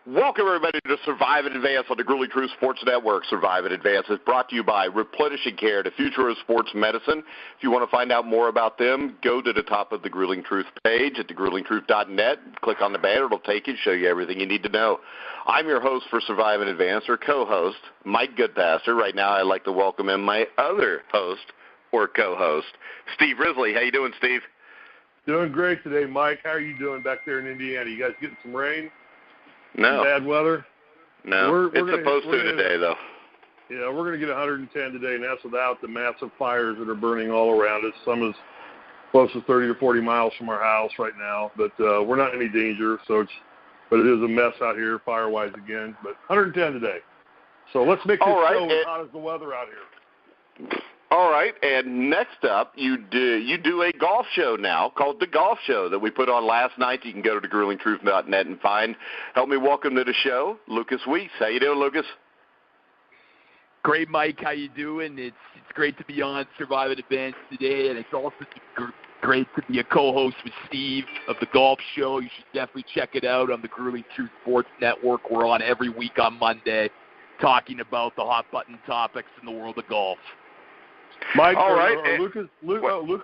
Welcome, everybody, to Survive and Advance on the Grueling Truth Sports Network. Survive and Advance is brought to you by Replenishing Care, the future of sports medicine. If you want to find out more about them, go to the top of the Grueling Truth page at thegruelingtruth.net. Click on the banner. It'll take you, show you everything you need to know. I'm your host for Survive and Advance, or co-host, Mike Goodpaster. Right now, I'd like to welcome in my other host, or co-host, Steve Risley. How you doing, Steve? Doing great today, Mike. How are you doing back there in Indiana? You guys getting some rain? No. Bad weather? No. It's supposed to today, though. Yeah, we're going to get 110 today, and that's without the massive fires that are burning all around us. Some is close to 30 or 40 miles from our house right now, but we're not in any danger. But it is a mess out here, fire-wise again. But 110 today. So let's make this show as hot as the weather out here. All right, and next up, you do a golf show now called The Golf Show that we put on last night. You can go to thegruelingtruth.net and find. Help me welcome to the show, Lukas Weese. How you doing, Lukas? Great, Mike. How you doing? It's great to be on Survive and Advance today, and it's also great to be a co-host with Steve of The Golf Show. You should definitely check it out on the Grueling Truth Sports Network. We're on every week on Monday talking about the hot-button topics in the world of golf. Mike, Lukas,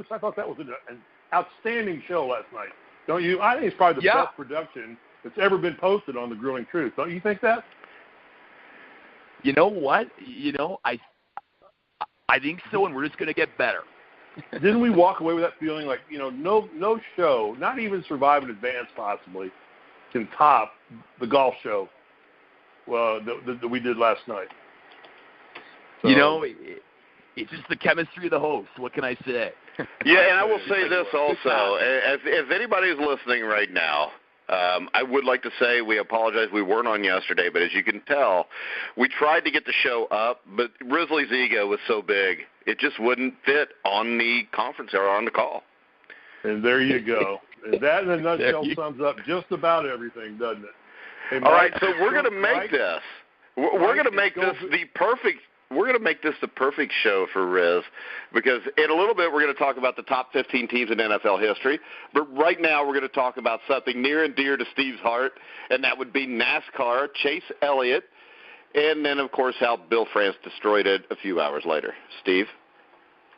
I thought that was an outstanding show last night. Don't you? I think it's probably the best production that's ever been posted on the Grueling Truth. Don't you think that? You know what? I think so, and we're just going to get better. Didn't we walk away with that feeling like, no show, not even Survive and Advance possibly, can top the golf show that we did last night? So, it's just the chemistry of the host. What can I say? Yeah, and I will say this also. If anybody's listening right now, I would like to say we apologize. We weren't on yesterday, but as you can tell, we tried to get the show up, but Risley's ego was so big, it just wouldn't fit on the conference or on the call. And there you go. And that in a nutshell sums up just about everything, doesn't it? Hey, Mike, all right, so we're going to make this. We're going to make this the perfect. We're going to make this the perfect show for Riz because in a little bit we're going to talk about the top 15 teams in NFL history. But right now we're going to talk about something near and dear to Steve's heart, and that would be NASCAR, Chase Elliott, and then, of course, how Bill France destroyed it a few hours later. Steve?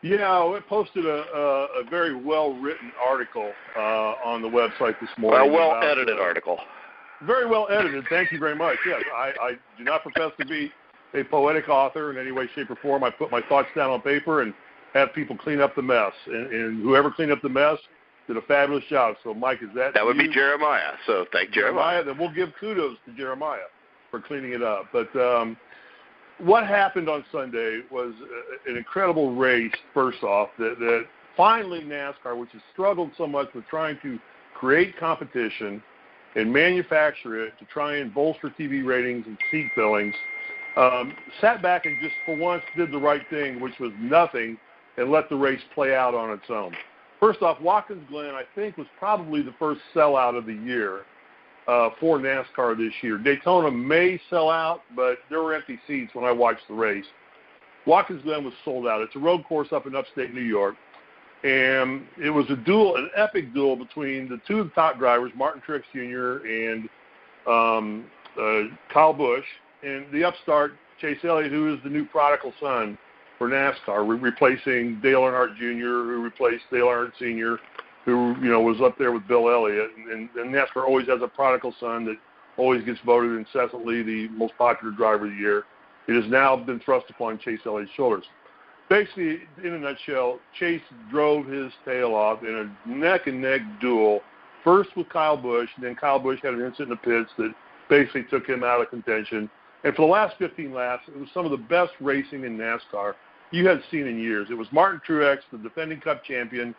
Yeah, we posted a very well-written article on the website this morning. A well-edited article. Very well edited. Thank you very much. Yes, I do not profess to be a poetic author in any way, shape, or form. I put my thoughts down on paper and have people clean up the mess. And whoever cleaned up the mess did a fabulous job. So, Mike, is that would be Jeremiah. So thank Jeremiah. Then we'll give kudos to Jeremiah for cleaning it up. But what happened on Sunday was an incredible race, first off, that finally NASCAR, which has struggled so much with trying to create competition and manufacture it to try and bolster TV ratings and seat fillings, sat back and just for once did the right thing, which was nothing, and let the race play out on its own. First off, Watkins Glen, I think, was probably the first sellout of the year for NASCAR this year. Daytona may sell out, but there were empty seats when I watched the race. Watkins Glen was sold out. It's a road course up in upstate New York, and it was an epic duel between the two of the top drivers, Martin Truex Jr. and Kyle Busch, and the upstart, Chase Elliott, who is the new prodigal son for NASCAR, replacing Dale Earnhardt Jr., who replaced Dale Earnhardt Sr., who, was up there with Bill Elliott. And NASCAR always has a prodigal son that always gets voted incessantly the most popular driver of the year. It has now been thrust upon Chase Elliott's shoulders. Basically, in a nutshell, Chase drove his tail off in a neck-and-neck duel, first with Kyle Busch, and then Kyle Busch had an incident in the pits that basically took him out of contention. And for the last 15 laps, it was some of the best racing in NASCAR you had seen in years. It was Martin Truex, the defending Cup champion,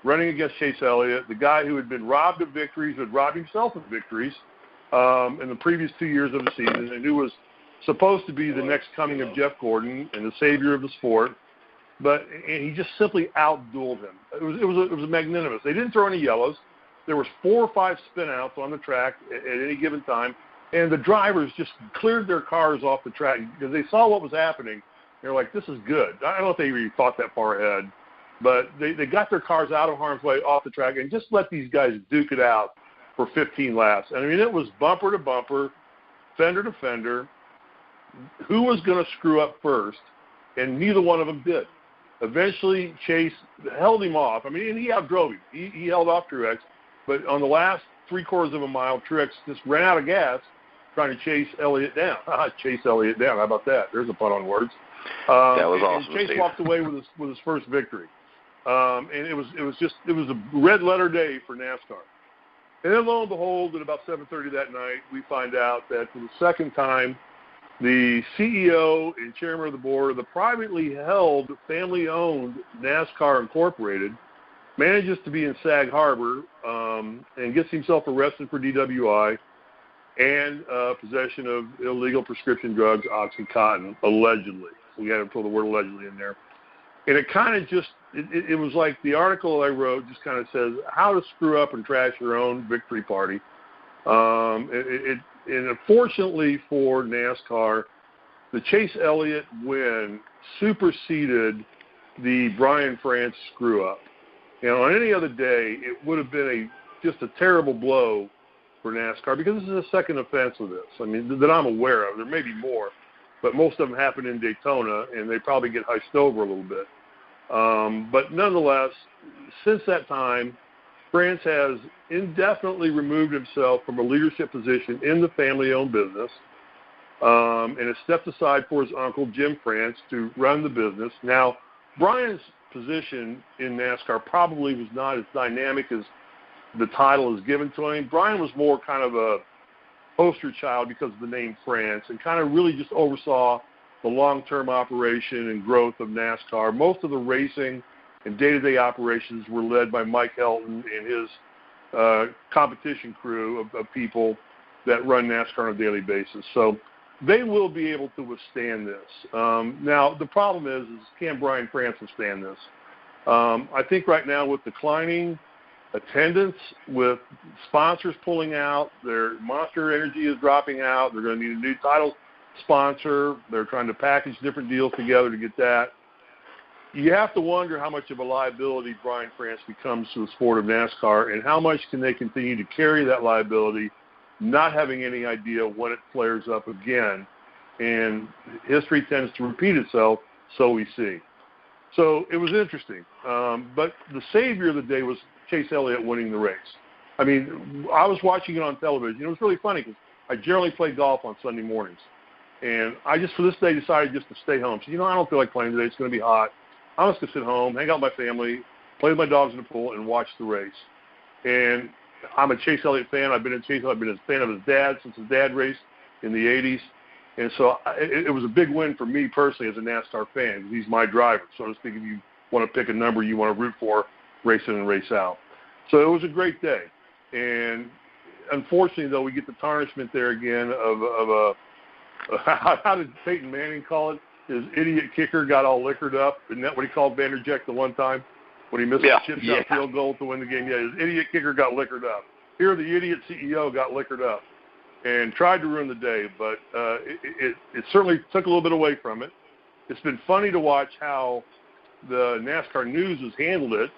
running against Chase Elliott, the guy who had been robbed of victories, who had robbed himself of victories in the previous 2 years of the season, and who was supposed to be the next coming of Jeff Gordon and the savior of the sport. And he just simply outdueled him. It was magnanimous. They didn't throw any yellows. There was 4 or 5 spin-outs on the track at any given time. And the drivers just cleared their cars off the track because they saw what was happening. They're like, this is good. I don't know if they really thought that far ahead, but they got their cars out of harm's way off the track and just let these guys duke it out for 15 laps. And, I mean, it was bumper to bumper. fender to fender, who was going to screw up first, and neither one of them did. Eventually, Chase held him off. I mean, and he outdrove him. He held off Truex, but on the last 3/4 of a mile, Truex just ran out of gas trying to chase Elliot down. Chase Elliot down. How about that? There's a pun on words. That was awesome. And Chase Steve walked away with his first victory. And it was a red letter day for NASCAR. And then lo and behold, at about 7:30 that night, we find out that for the second time, the CEO and chairman of the board of the privately held, family-owned NASCAR Incorporated manages to be in Sag Harbor and gets himself arrested for DWI and possession of illegal prescription drugs, OxyContin, allegedly. We had to throw the word allegedly in there. And it kind of just, it was like the article I wrote just kind of says how to screw up and trash your own victory party. And unfortunately for NASCAR, the Chase Elliott win superseded the Brian France screw-up. And on any other day, it would have been just a terrible blow for NASCAR because this is the second offense of this. I mean, that I'm aware of. There may be more, but most of them happen in Daytona, and they probably get hushed over a little bit. But nonetheless, since that time, France has indefinitely removed himself from a leadership position in the family-owned business and has stepped aside for his uncle, Jim France, to run the business. Now, Brian's position in NASCAR probably was not as dynamic as the title is given to him. Brian was more kind of a poster child because of the name France and kind of really just oversaw the long-term operation and growth of NASCAR. Most of the racing and day-to-day operations were led by Mike Helton and his competition crew of people that run NASCAR on a daily basis. So they will be able to withstand this. Now, the problem is can Brian France withstand this? I think right now with declining attendance, with sponsors pulling out, their Monster Energy is dropping out, they're going to need a new title sponsor. They're trying to package different deals together to get that. You have to wonder how much of a liability Brian France becomes to the sport of NASCAR and how much can they continue to carry that liability, not having any idea when it flares up again. And history tends to repeat itself, so we see. So it was interesting. But the savior of the day was Chase Elliott winning the race. I mean, I was watching it on television. It was really funny because I generally play golf on Sunday mornings. And I just, for this day, decided just to stay home. So, I don't feel like playing today. It's going to be hot. I'm just going to sit home, hang out with my family, play with my dogs in the pool, and watch the race. And I'm a Chase Elliott fan. I've been a fan of his dad since his dad raced in the 80s. And so it was a big win for me personally as a NASCAR fan because he's my driver. So to speak, if you want to pick a number you want to root for, race in and race out. So it was a great day. And unfortunately, though, we get the tarnishment there again of how did Peyton Manning call it? His idiot kicker got all liquored up. Isn't that what he called Vanderjagt the one time when he missed a chip shot field goal to win the game? Yeah, his idiot kicker got liquored up. Here, the idiot CEO got liquored up and tried to ruin the day, but it certainly took a little bit away from it. It's been funny to watch how the NASCAR News has handled it.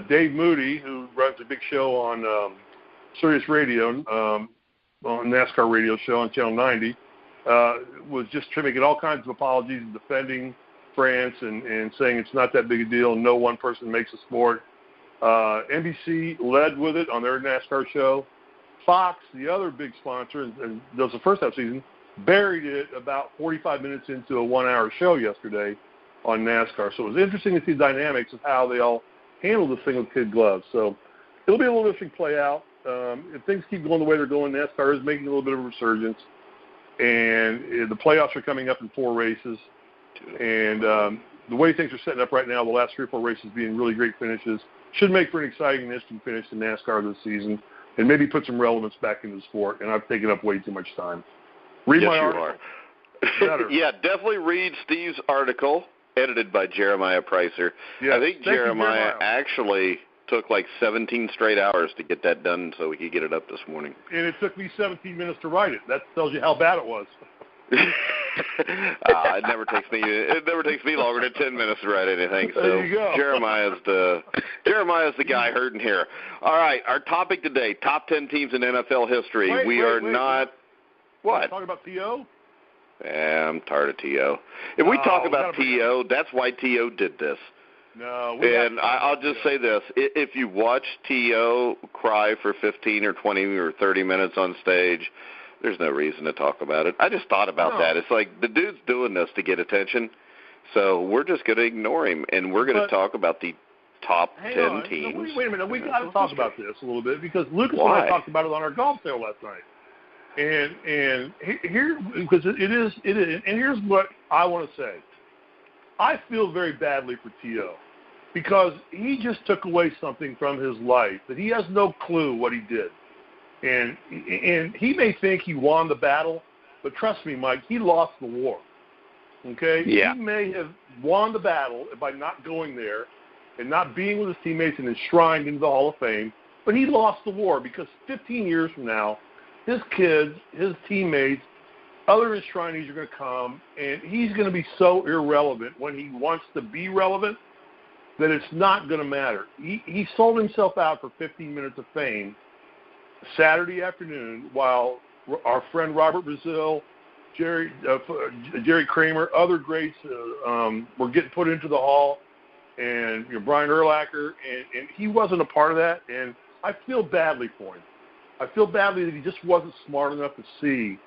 Dave Moody, who runs a big show on Sirius Radio, on NASCAR radio show on Channel 90, was just making all kinds of apologies and defending France and saying it's not that big a deal and no one person makes a sport. NBC led with it on their NASCAR show. Fox, the other big sponsor, and does the first half season, buried it about 45 minutes into a 1-hour show yesterday on NASCAR. So it was interesting to see the dynamics of how they all handled this thing with kid gloves. So it'll be a little interesting play out. If things keep going the way they're going, NASCAR is making a little bit of a resurgence. And the playoffs are coming up in 4 races. And the way things are setting up right now, the last 3 or 4 races being really great finishes, should make for an exciting and interesting finish in NASCAR this season and maybe put some relevance back into the sport. And I've taken up way too much time. Read my article. Yeah, definitely read Steve's article, edited by Jeremiah Pricer. Yes. I think Jeremiah actually took like 17 straight hours to get that done so we could get it up this morning. And it took me 17 minutes to write it. That tells you how bad it was. It never takes me longer than 10 minutes to write anything. So there you go. Jeremiah's the guy hurting here. All right, our topic today: top 10 teams in NFL history. What? Talking about T.O.? Yeah, I'm tired of T.O. If we talk about T.O., that's why T.O. did this. No. I'll just say this. If you watch T.O. cry for 15 or 20 or 30 minutes on stage, there's no reason to talk about it. I just thought about that. It's like the dude's doing this to get attention, so we're just going to ignore him, and we're going to talk about the top 10 teams. No, wait a minute. We got to talk about this a little bit because Lucas and I talked about it on our golf sale last night. And here, because it is, and here's what I want to say. I feel very badly for T.O. because he just took away something from his life that he has no clue what he did. And he may think he won the battle, but trust me, Mike, he lost the war. Okay? Yeah. He may have won the battle by not going there and not being with his teammates and enshrined into the Hall of Fame, but he lost the war because 15 years from now, his kids, his teammates, other enshrinees are going to come, and he's going to be so irrelevant when he wants to be relevant that it's not going to matter. He sold himself out for 15 minutes of fame Saturday afternoon while our friend Robert Brazil, Jerry Kramer, other greats were getting put into the Hall, and Brian Urlacher, and he wasn't a part of that, and I feel badly for him. I feel badly that he just wasn't smart enough to see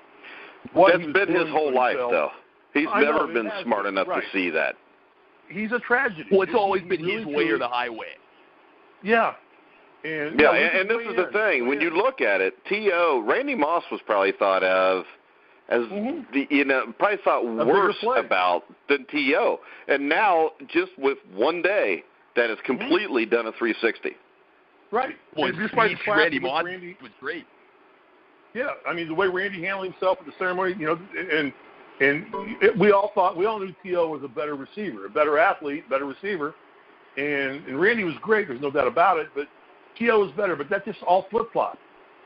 what That's been his whole life, though. He's never been smart enough to see that. He's a tragedy. Well, it's always been his way or the highway. Yeah. And this is the thing. When you look at it, T.O., Randy Moss was probably thought of as probably thought worse about than T.O. And now, just with one day, that has completely done a 360. Right. Well, Randy Moss was great. Yeah, I mean the way Randy handled himself at the ceremony, we all knew T.O. was a better receiver, a better athlete, better receiver, and Randy was great. There's no doubt about it. But T.O. was better. But that just all flip-flopped.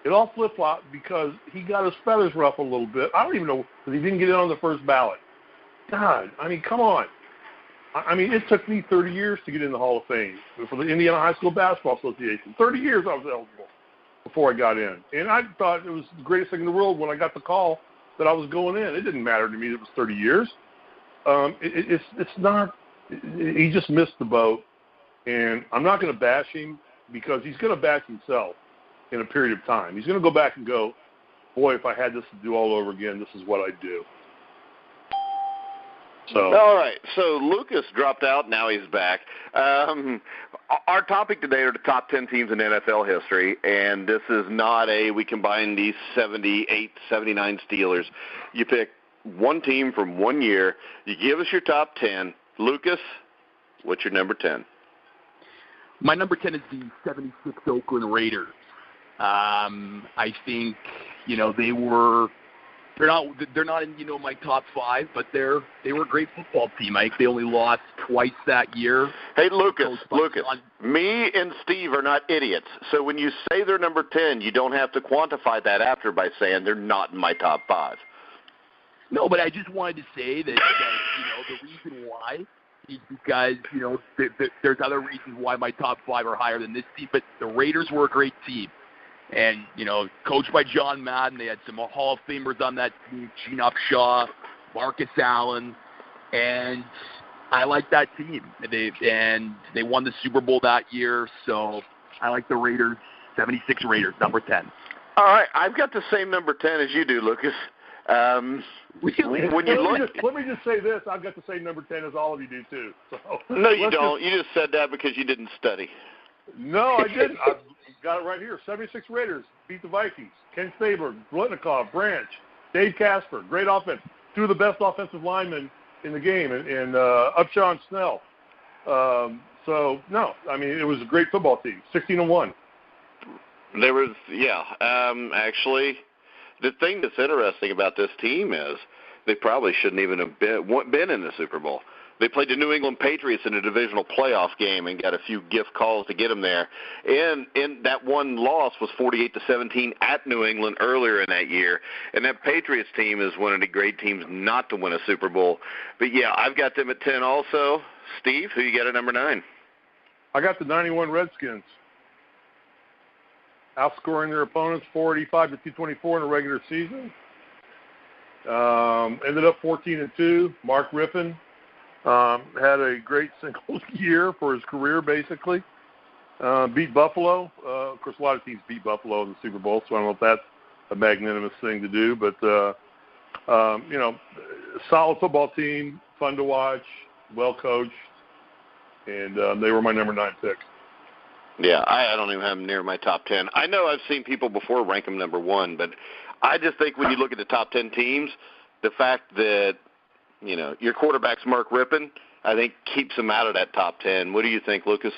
It all flip-flopped because he got his feathers ruffled a little bit. I don't even know because he didn't get in on the first ballot. God, I mean, come on. I mean, it took me 30 years to get in the Hall of Fame for the Indiana High School Basketball Association. 30 years I was eligible before I got in. And I thought it was the greatest thing in the world when I got the call that I was going in. It didn't matter to me that it was 30 years. It's not – he just missed the boat. And I'm not going to bash him because he's going to bash himself in a period of time. He's going to go back and go, boy, if I had this to do all over again, this is what I'd do. So. All right, so Lucas dropped out. Now he's back. Our topic today are the top 10 teams in NFL history, and this is not we combine these 78, 79 Steelers. You pick one team from 1 year. You give us your top 10. Lucas, what's your number 10? My number 10 is the 76 Oakland Raiders. I think, they're not in, my top 5, but they were a great football team, Mike. They only lost twice that year. Hey, Lucas, me and Steve are not idiots. So when you say they're number 10, you don't have to quantify that after by saying they're not in my top 5. No, but I just wanted to say that the reason why is because, there's other reasons why my top 5 are higher than this team, but the Raiders were a great team. And, coached by John Madden, they had some Hall of Famers on that team, Gene Upshaw, Marcus Allen, and I like that team. They won the Super Bowl that year, so I like the Raiders, 76 Raiders, number 10. All right, I've got the same number 10 as you do, Lucas. When you let me just say this, I've got the same number 10 as all of you do, too. So no, you don't. You just said that because you didn't study. No, I didn't. I've got it right here. 76 Raiders beat the Vikings. Ken Stabler, Blitnikoff, Branch, Dave Casper. Great offense. 2 of the best offensive linemen in the game, and Upshaw and Snell. So, no, I mean, it was a great football team. 16-1. There was, actually, the thing that's interesting about this team is they probably shouldn't even have been in the Super Bowl. They played the New England Patriots in a divisional playoff game and got a few gift calls to get them there. And that one loss was 48-17 at New England earlier in that year. And that Patriots team is one of the great teams not to win a Super Bowl. But, yeah, I've got them at 10 also. Steve, who you got at number 9? I got the 91 Redskins. Outscoring their opponents 485-224 in the regular season. Ended up 14-2. Mark Rippon had a great single year for his career, basically. Beat Buffalo. Of course, a lot of teams beat Buffalo in the Super Bowl, so I don't know if that's a magnanimous thing to do. But, solid football team, fun to watch, well-coached, and they were my number 9 pick. Yeah, I don't even have them near my top 10. I know I've seen people before rank them number 1, but I just think when you look at the top 10 teams, the fact that, your quarterback's Mark Rippon, I think keeps him out of that top 10. What do you think, Lucas?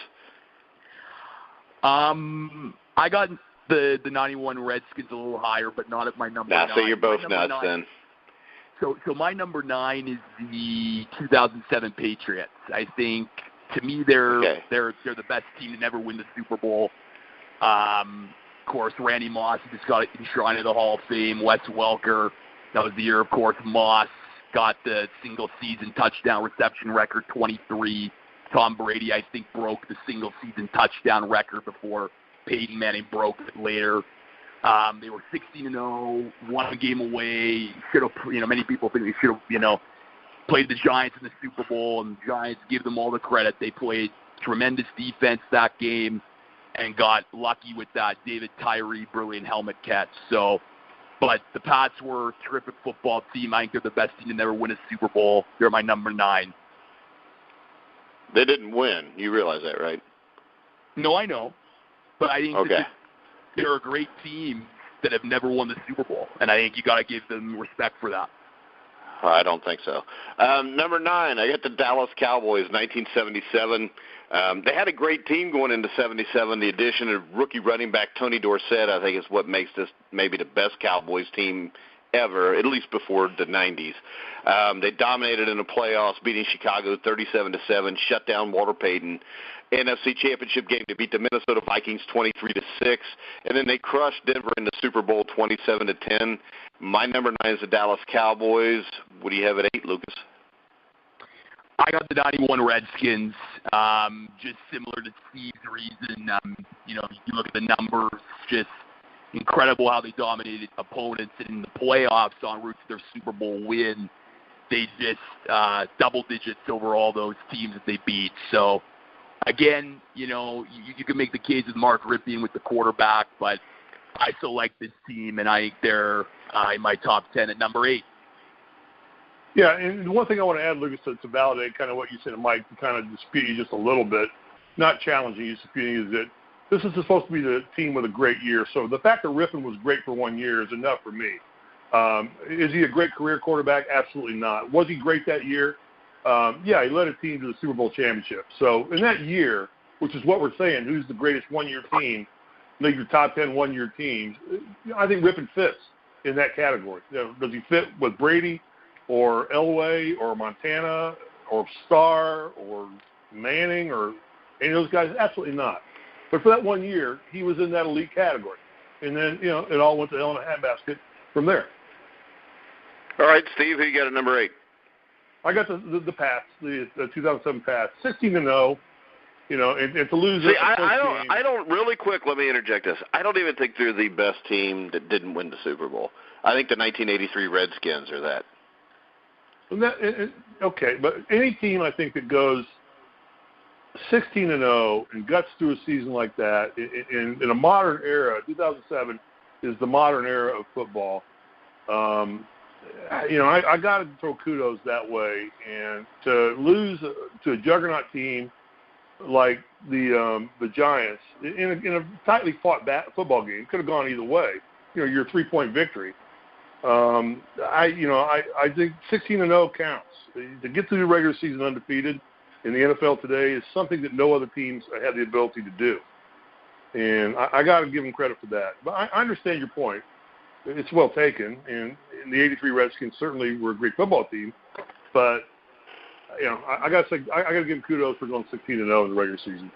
I got the 91 Redskins a little higher, but not at my number 9. So you're both nuts then. So my number 9 is the 2007 Patriots. I think, to me, they're the best team to never win the Super Bowl. Of course, Randy Moss just got enshrined in the Hall of Fame. Wes Welker, that was the year, of course, Moss got the single-season touchdown reception record, 23. Tom Brady, I think, broke the single-season touchdown record before Peyton Manning broke it later. They were 16-0, one a game away. Should have, many people think they should have, played the Giants in the Super Bowl, and the Giants give them all the credit. They played tremendous defense that game and got lucky with that David Tyree brilliant helmet catch. But the Pats were a terrific football team. I think they're the best team to never win a Super Bowl. They're my number 9. They didn't win. You realize that, right? No, I know. But I think they're a great team that have never won the Super Bowl, and I think you got to give them respect for that. I don't think so. Number 9, I got the Dallas Cowboys, 1977. They had a great team going into 77. The addition of rookie running back Tony Dorsett, I think, is what makes this maybe the best Cowboys team ever, at least before the 90s. They dominated in the playoffs, beating Chicago 37-7, shut down Walter Payton. NFC Championship game to beat the Minnesota Vikings 23-6, and then they crushed Denver in the Super Bowl 27-10. My number 9 is the Dallas Cowboys. What do you have at 8, Lucas? I got the 91 Redskins, just similar to Steve's reason. You look at the numbers, just incredible how they dominated opponents, and in the playoffs en route to their Super Bowl win, they just double digits over all those teams that they beat. So, again, you can make the case with Mark Rippon with the quarterback, but I still like this team, and I think they're in my top 10 at number 8. Yeah, and one thing I want to add, Lucas, to validate kind of what you said, and Mike, to kind of dispute you just a little bit, not challenging you, disputing, is that this is supposed to be the team with a great year. So the fact that Rippon was great for 1 year is enough for me. Is he a great career quarterback? Absolutely not. Was he great that year? Yeah, he led a team to the Super Bowl championship. So in that year, which is what we're saying, who's the greatest one-year team, like your top 10 one-year teams, I think Rippon fits in that category. Does he fit with Brady or Elway or Montana or Starr or Manning or any of those guys? Absolutely not. But for that 1 year, he was in that elite category. And then, it all went to hell in a handbasket from there. All right, Steve, who you got at number 8? I got the Pats, the 2007 Pats, 16-0. And to lose. See, I don't really quick. Let me interject this. I don't even think they're the best team that didn't win the Super Bowl. I think the 1983 Redskins are that. Okay, but any team I think that goes 16-0 and guts through a season like that in a modern era, 2007 is the modern era of football. I got to throw kudos that way, and to lose to a juggernaut team like the Giants in a tightly fought football game, could have gone either way. Your 3-point victory. I think 16-0 counts. To get through the regular season undefeated in the NFL today is something that no other teams have the ability to do. And I got to give them credit for that. But I understand your point. It's well taken. And the 83 Redskins certainly were a great football team. But, I got to give them kudos for going 16-0 in the regular season.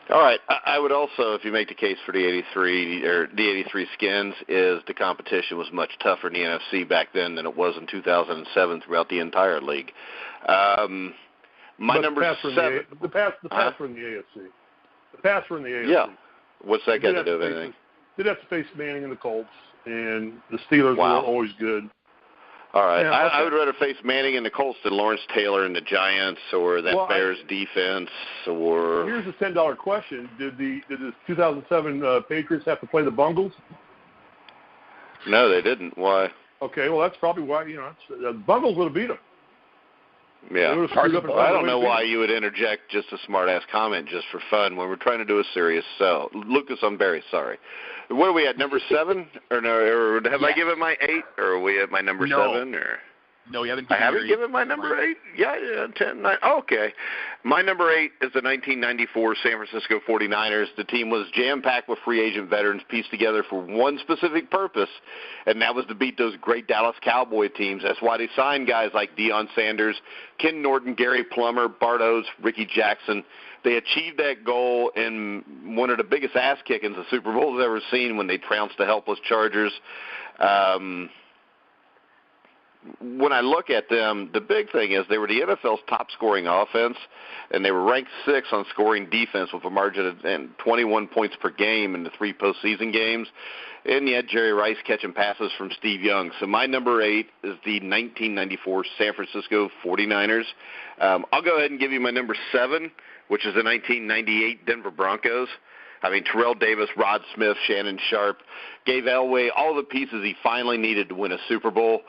All right. I would also, if you make the case for the 83 Skins, is the competition was much tougher in the NFC back then than it was in 2007 throughout the entire league. Number 7. The Pats were in the AFC. The Pats were in the AFC. Yeah. What's that got to do with anything? They'd have to face Manning and the Colts, and the Steelers were always good. All right. Yeah, okay. I would rather face Manning and the Colts than Lawrence Taylor and the Giants or that Bears defense or. Here's a $10 question: Did the 2007 Patriots have to play the Bungles? No, they didn't. Why? Okay, well that's probably why. The Bungles would have beat them. Yeah. I don't know why you would interject just a smart-ass comment just for fun when we're trying to do a serious sell. Lucas, I'm very sorry. What are we at, number 7? Or no? Or have I given my 8? Or are we at my number 7? Or no, you haven't. I haven't given my number 8. Yeah, 10, 9. Okay, my number 8 is the 1994 San Francisco 49ers. The team was jam-packed with free agent veterans pieced together for one specific purpose, and that was to beat those great Dallas Cowboy teams. That's why they signed guys like Deion Sanders, Ken Norton, Gary Plummer, Bart Oates, Ricky Jackson. They achieved that goal in one of the biggest ass-kickings the Super Bowl has ever seen when they trounced the helpless Chargers. When I look at them, the big thing is they were the NFL's top-scoring offense, and they were ranked 6th on scoring defense with a margin of 21 points per game in the 3 postseason games. And you had Jerry Rice catching passes from Steve Young. So my number 8 is the 1994 San Francisco 49ers. I'll go ahead and give you my number 7, which is the 1998 Denver Broncos. I mean, Terrell Davis, Rod Smith, Shannon Sharp gave Elway all the pieces he finally needed to win a Super Bowl.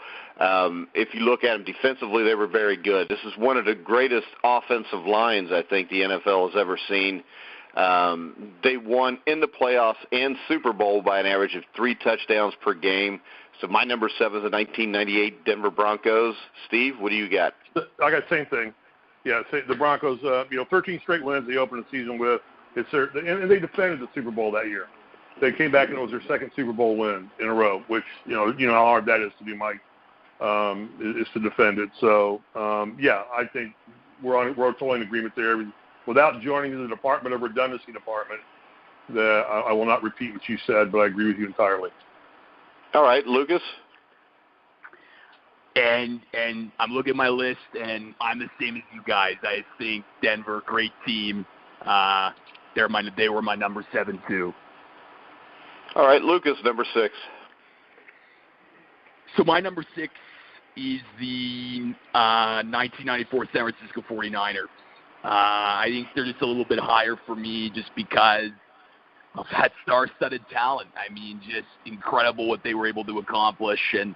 If you look at them defensively, they were very good. This is one of the greatest offensive lines I think the NFL has ever seen. They won in the playoffs and Super Bowl by an average of 3 touchdowns per game. So my number 7 is the 1998 Denver Broncos. Steve, what do you got? I got the same thing. Yeah, the Broncos, 13 straight wins they opened the season with. And they defended the Super Bowl that year. They came back and it was their second Super Bowl win in a row, which you know how hard that is to do, Mike, is to defend it. So I think we're totally in agreement there. Without joining the Department of Redundancy department, I will not repeat what you said, but I agree with you entirely. All right, Lucas. And I'm looking at my list, and I'm the same as you guys. I think Denver, great team. They were my number 7 too. All right, Lucas, number 6. So my number 6 is the 1994 San Francisco 49ers. I think they're just a little bit higher for me just because of that star-studded talent. I mean, just incredible what they were able to accomplish. And,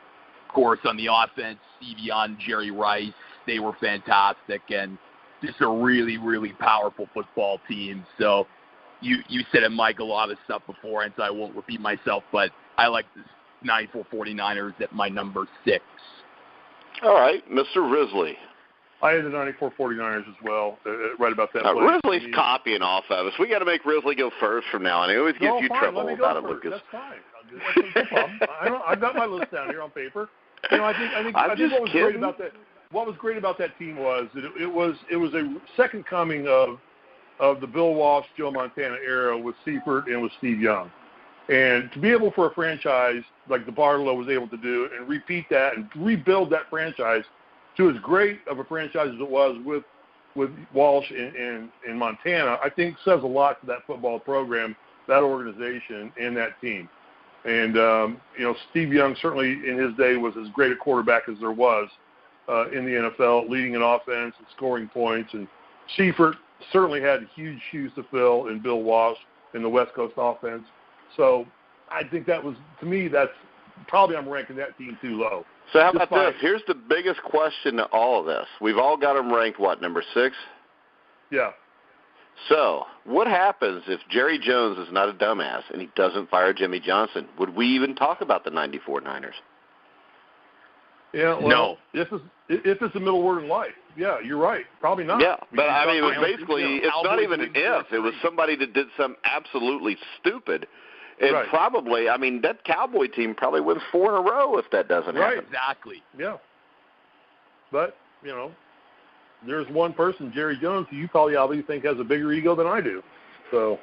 of course, on the offense, Steve Young, Jerry Rice, they were fantastic. And just a really, really powerful football team. So you said it, Mike, a lot of stuff before, and so I won't repeat myself, but I like the 94 49ers at my number 6. All right, Mr. Risley. I had the 94 49ers as well, right about that. Risley's copying off of us. We got to make Risley go first from now on. He always gives you trouble about it, Lucas. That's fine. That's no problem. I've got my list down here on paper. I think what was great about that. What was great about that team was that it was a second coming of the Bill Walsh, Joe Montana era with Seifert and with Steve Young. And to be able for a franchise like the Barlow was able to do and repeat that and rebuild that franchise to as great of a franchise as it was with Walsh and Montana, I think says a lot to that football program, that organization, and that team. And, Steve Young certainly in his day was as great a quarterback as there was in the NFL, leading an offense and scoring points. And Seifert certainly had huge shoes to fill in Bill Walsh in the West Coast offense. So I think that was, to me, that's probably I'm ranking that team too low. So how about this? Here's the biggest question to all of this. We've all got them ranked, number 6? Yeah. So what happens if Jerry Jones is not a dumbass and he doesn't fire Jimmy Johnson? Would we even talk about the 94 Niners? Yeah, well, no. If it's the middle word in life, yeah, you're right. Probably not. Yeah, but I mean, it was basically, it's not even an if. It was somebody that did something absolutely stupid. And probably, I mean, that Cowboy team probably wins 4 in a row if that doesn't happen. Exactly. Yeah. But, there's one person, Jerry Jones, who you probably think has a bigger ego than I do. So.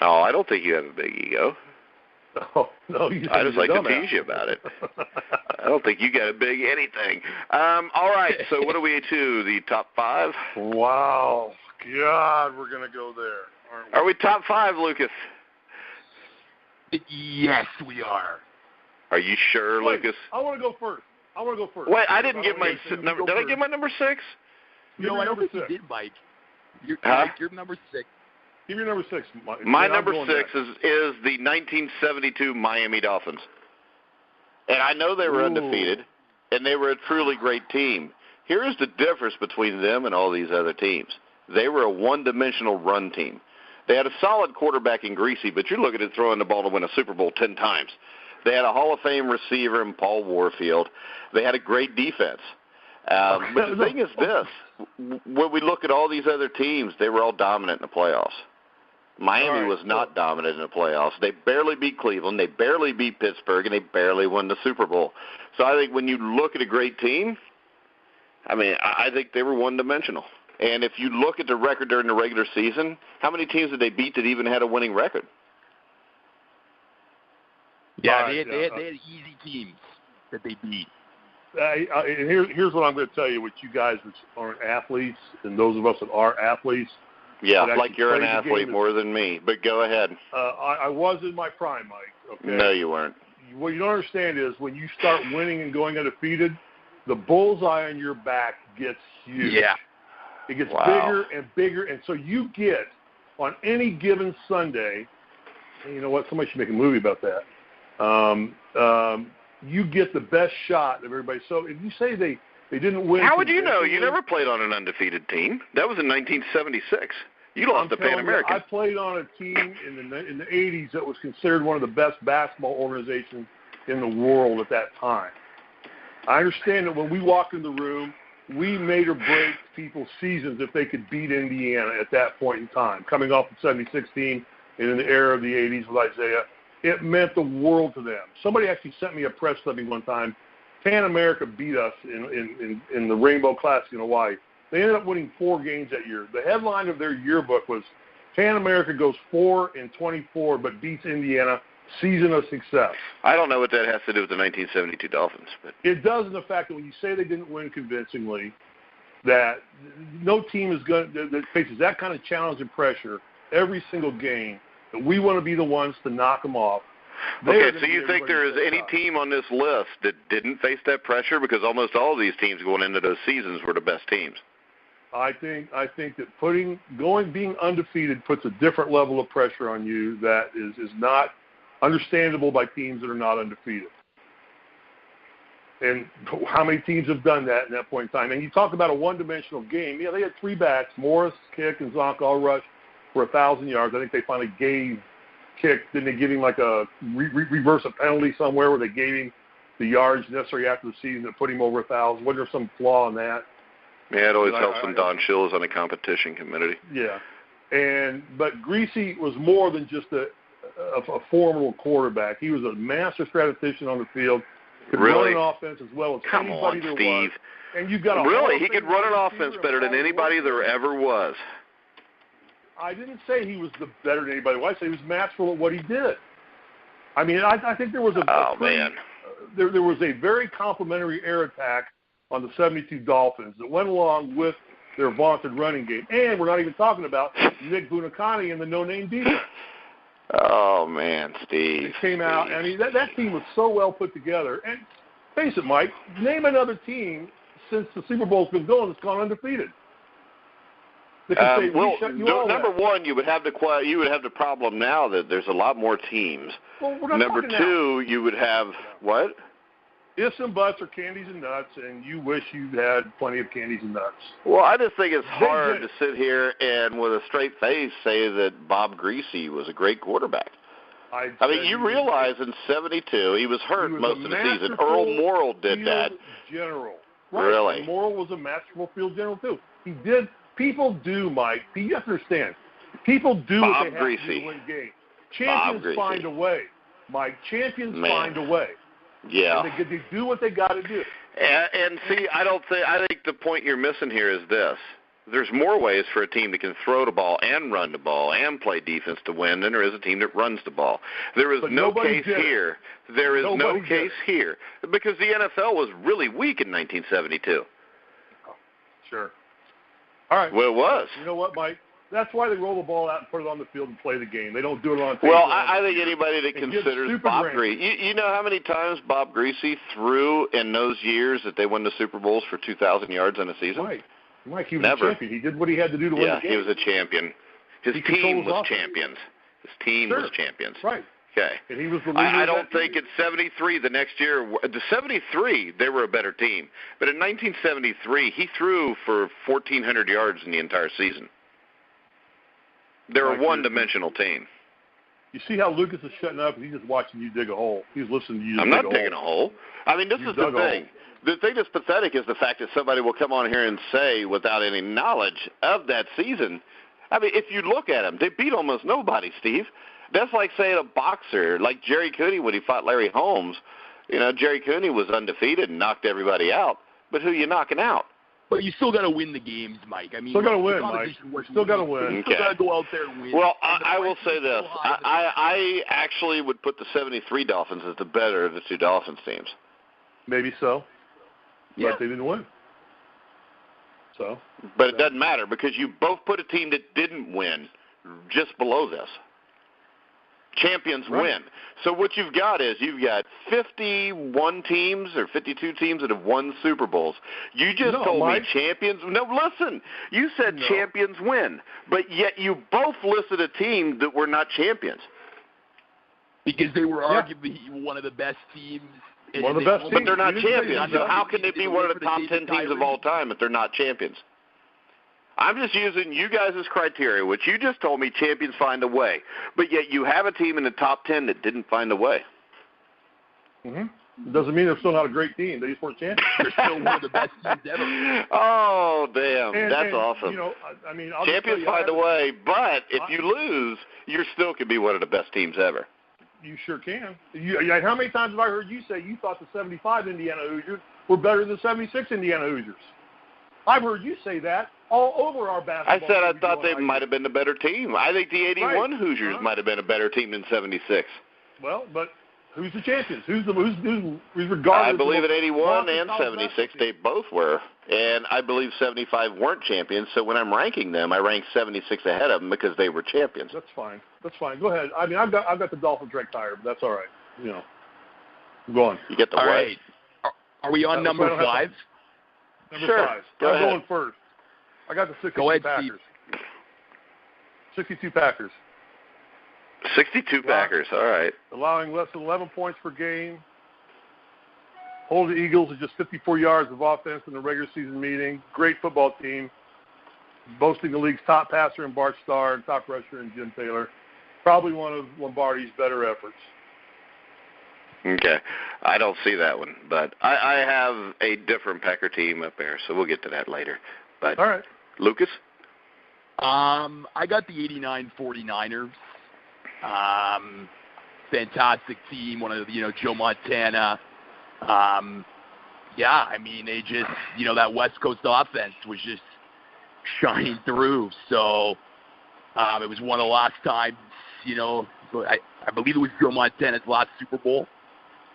Oh, I don't think you have a big ego. Oh, no, you I just like to tease you about it. I don't think you got a big anything. All right, so what are we to, the top 5? Wow. God, we're going to go there, aren't we? Are we top 5, Lucas? Yes, we are. Are you sure, Wait, Lucas? I want to go first. Wait, I didn't give my number. Did I give my number 6? No, I don't think you did, Mike. Mike, you're number 6. Give me your number 6, Mike. My number 6 is the 1972 Miami Dolphins. And I know they were undefeated, and they were a truly great team. Here's the difference between them and all these other teams. They were a one-dimensional run team. They had a solid quarterback in Greasy, but you're looking at throwing the ball to win a Super Bowl 10 times. They had a Hall of Fame receiver in Paul Warfield. They had a great defense. But the thing is this. When we look at all these other teams, they were all dominant in the playoffs. Miami was not dominant in the playoffs. They barely beat Cleveland. They barely beat Pittsburgh, and they barely won the Super Bowl. So I think when you look at a great team, I think they were one-dimensional. And if you look at the record during the regular season, how many teams did they beat that even had a winning record? Yeah, they had easy teams that they beat. Here's what I'm going to tell you, which you guys which aren't athletes, and those of us that are athletes. Yeah, like you're an athlete more than me, but go ahead. I was in my prime, Mike. Okay? No, you weren't. What you don't understand is when you start winning and going undefeated, the bullseye on your back gets huge. Yeah. It gets bigger and bigger, and so you get, on any given Sunday, and you know what, somebody should make a movie about that, you get the best shot of everybody. So if you say they didn't win. How would you know? You never played on an undefeated team. That was in 1976. You lost to Pan American. I played on a team in the 80s that was considered one of the best basketball organizations in the world at that time. I understand that when we walked in the room, we made or break people's seasons if they could beat Indiana at that point in time. Coming off the 76 team and in the era of the 80s with Isaiah, it meant the world to them. Somebody actually sent me a press clipping one time. Pan America beat us in the Rainbow Classic in Hawaii. They ended up winning 4 games that year. The headline of their yearbook was, Pan America goes 4-24 but beats Indiana, season of success. I don't know what that has to do with the 1972 Dolphins. But it does in the fact that when you say they didn't win convincingly, that no team is going that faces that kind of challenge and pressure every single game, that we want to be the ones to knock them off. Okay, so you think there is any team on this list that didn't face that pressure? Because almost all of these teams going into those seasons were the best teams. I think that being undefeated puts a different level of pressure on you that is not understandable by teams that are not undefeated. And how many teams have done that in that point in time? And you talk about a one-dimensional game. Yeah, they had 3 backs, Morris, Kick, and Zonk all rush for 1,000 yards. I think they finally gave Kick. Didn't they give him like a reverse a penalty somewhere where they gave him the yards necessary after the season to put him over 1,000? Wasn't there some flaw in that? Yeah, it always helps when Don Shills on the competition committee. Yeah, but Greasy was more than just a formidable quarterback. He was a master statistician on the field. Could run an offense as well as anybody there was. And you've got he could run an offense better than anybody there ever was. I didn't say he was better than anybody. I said he was masterful at what he did. I mean, I think there was there was a very complimentary air attack on the 72 Dolphins that went along with their vaunted running game. And we're not even talking about Nick Buoniconti and the no-name defense. Oh, man, Steve. It came out. I mean, that team was so well put together. And face it, Mike, name another team since the Super Bowl's been going that's gone undefeated. Number one, you would have the problem now that there's a lot more teams. Well, we're not Number two, you would have what? Ifs and buts are candies and nuts, and you wish you had plenty of candies and nuts. Well, I just think it's hard to sit here and with a straight face say that Bob Greasy was a great quarterback. I mean, you realize in 72 he was hurt most of the season. Earl Morrall did that. General. Right. Really? And Morrall was a masterful field general, too. He did. People do, Mike. You have to understand. People do what they have to do to win games. Champions find a way, Mike. Champions find a way. Yeah. And they do what they got to do. And see, I think the point you're missing here is this. There's more ways for a team that can throw the ball and run the ball and play defense to win than there is a team that runs the ball. There is no case here. There is no case here because the NFL was really weak in 1972. Sure. All right. Well, it was. You know what, Mike? That's why they roll the ball out and put it on the field and play the game. They don't do it on tape. Well, I think anybody that considers Bob Greasy, you know how many times Bob Greasy threw in those years that they won the Super Bowls for 2,000 yards in a season? Right. Mike, he was Never. a champion. He did what he had to do to win the game. Yeah, he was a champion. His team was champions. His team was champions. Right. Okay. And he was the leader. I don't think in 73, the next year, the 73, they were a better team. But in 1973, he threw for 1,400 yards in the entire season. They're a one-dimensional team. You see how Lucas is shutting up? He's just watching you dig a hole. He's listening to you dig a hole. I'm not digging a hole. I mean, this is the thing. The thing that's pathetic is the fact that somebody will come on here and say, without any knowledge of that season, I mean, if you look at them, they beat almost nobody, Steve. That's like saying a boxer, like Jerry Cooney when he fought Larry Holmes. You know, Jerry Cooney was undefeated and knocked everybody out. But who are you knocking out? But you still got to win the games, Mike. I mean, still got to win, Mike. Still got to win. You still got to go out there and win. Well, I will say this. I actually would put the 73 Dolphins as the better of the two Dolphins teams. Maybe so. Yeah. But they didn't win. So. But it doesn't matter because you both put a team that didn't win just below this. Champions win. So what you've got is you've got 51 teams or 52 teams that have won Super Bowls. You just told me champions. No, listen. You said champions win, but yet you both listed a team that were not champions. Because they were arguably one of the best teams. One of the best teams. But they're not champions. So how can they be one of the top 10 teams of all time if they're not champions? I'm just using you guys' criteria, which you just told me champions find a way. But yet you have a team in the top 10 that didn't find a way. Mm-hmm. Doesn't mean they're still not a great team. They just weren't champions. They're still one of the best teams ever. Oh, damn. That's awesome. You know, I mean, champions find a way, but if you lose, you still can be one of the best teams ever. You sure can. How many times have I heard you say you thought the 75 Indiana Hoosiers were better than the 76 Indiana Hoosiers? I've heard you say that all over our basketball. I said I thought they might have been the better team. I think the 81 Hoosiers might have been a better team than 76. Well, but who's the champions? Who's regarded? I believe at 81 and 76 they both were, and I believe 75 weren't champions. So when I'm ranking them, I rank 76 ahead of them because they were champions. That's fine. That's fine. Go ahead. I mean, I've got the Dolphins ranked higher, but that's all right. You know, go on. You get the all what? Right. Are we on number 5? Number 5. Go ahead. I'm going first. I got the 62 Go ahead, Packers. 62 Packers. 62 Packers, all right. Allowing less than 11 points per game. Hold the Eagles to just 54 yards of offense in the regular season meeting. Great football team. Boasting the league's top passer in Bart Starr and top rusher in Jim Taylor. Probably one of Lombardi's better efforts. Okay. I don't see that one, but I have a different Packer team up there, so we'll get to that later. But all right. Lucas? I got the 89 49ers. Fantastic team, one of the, Joe Montana. Yeah, I mean, they just, that West Coast offense was just shining through. So it was one of the last times, I believe it was Joe Montana's last Super Bowl.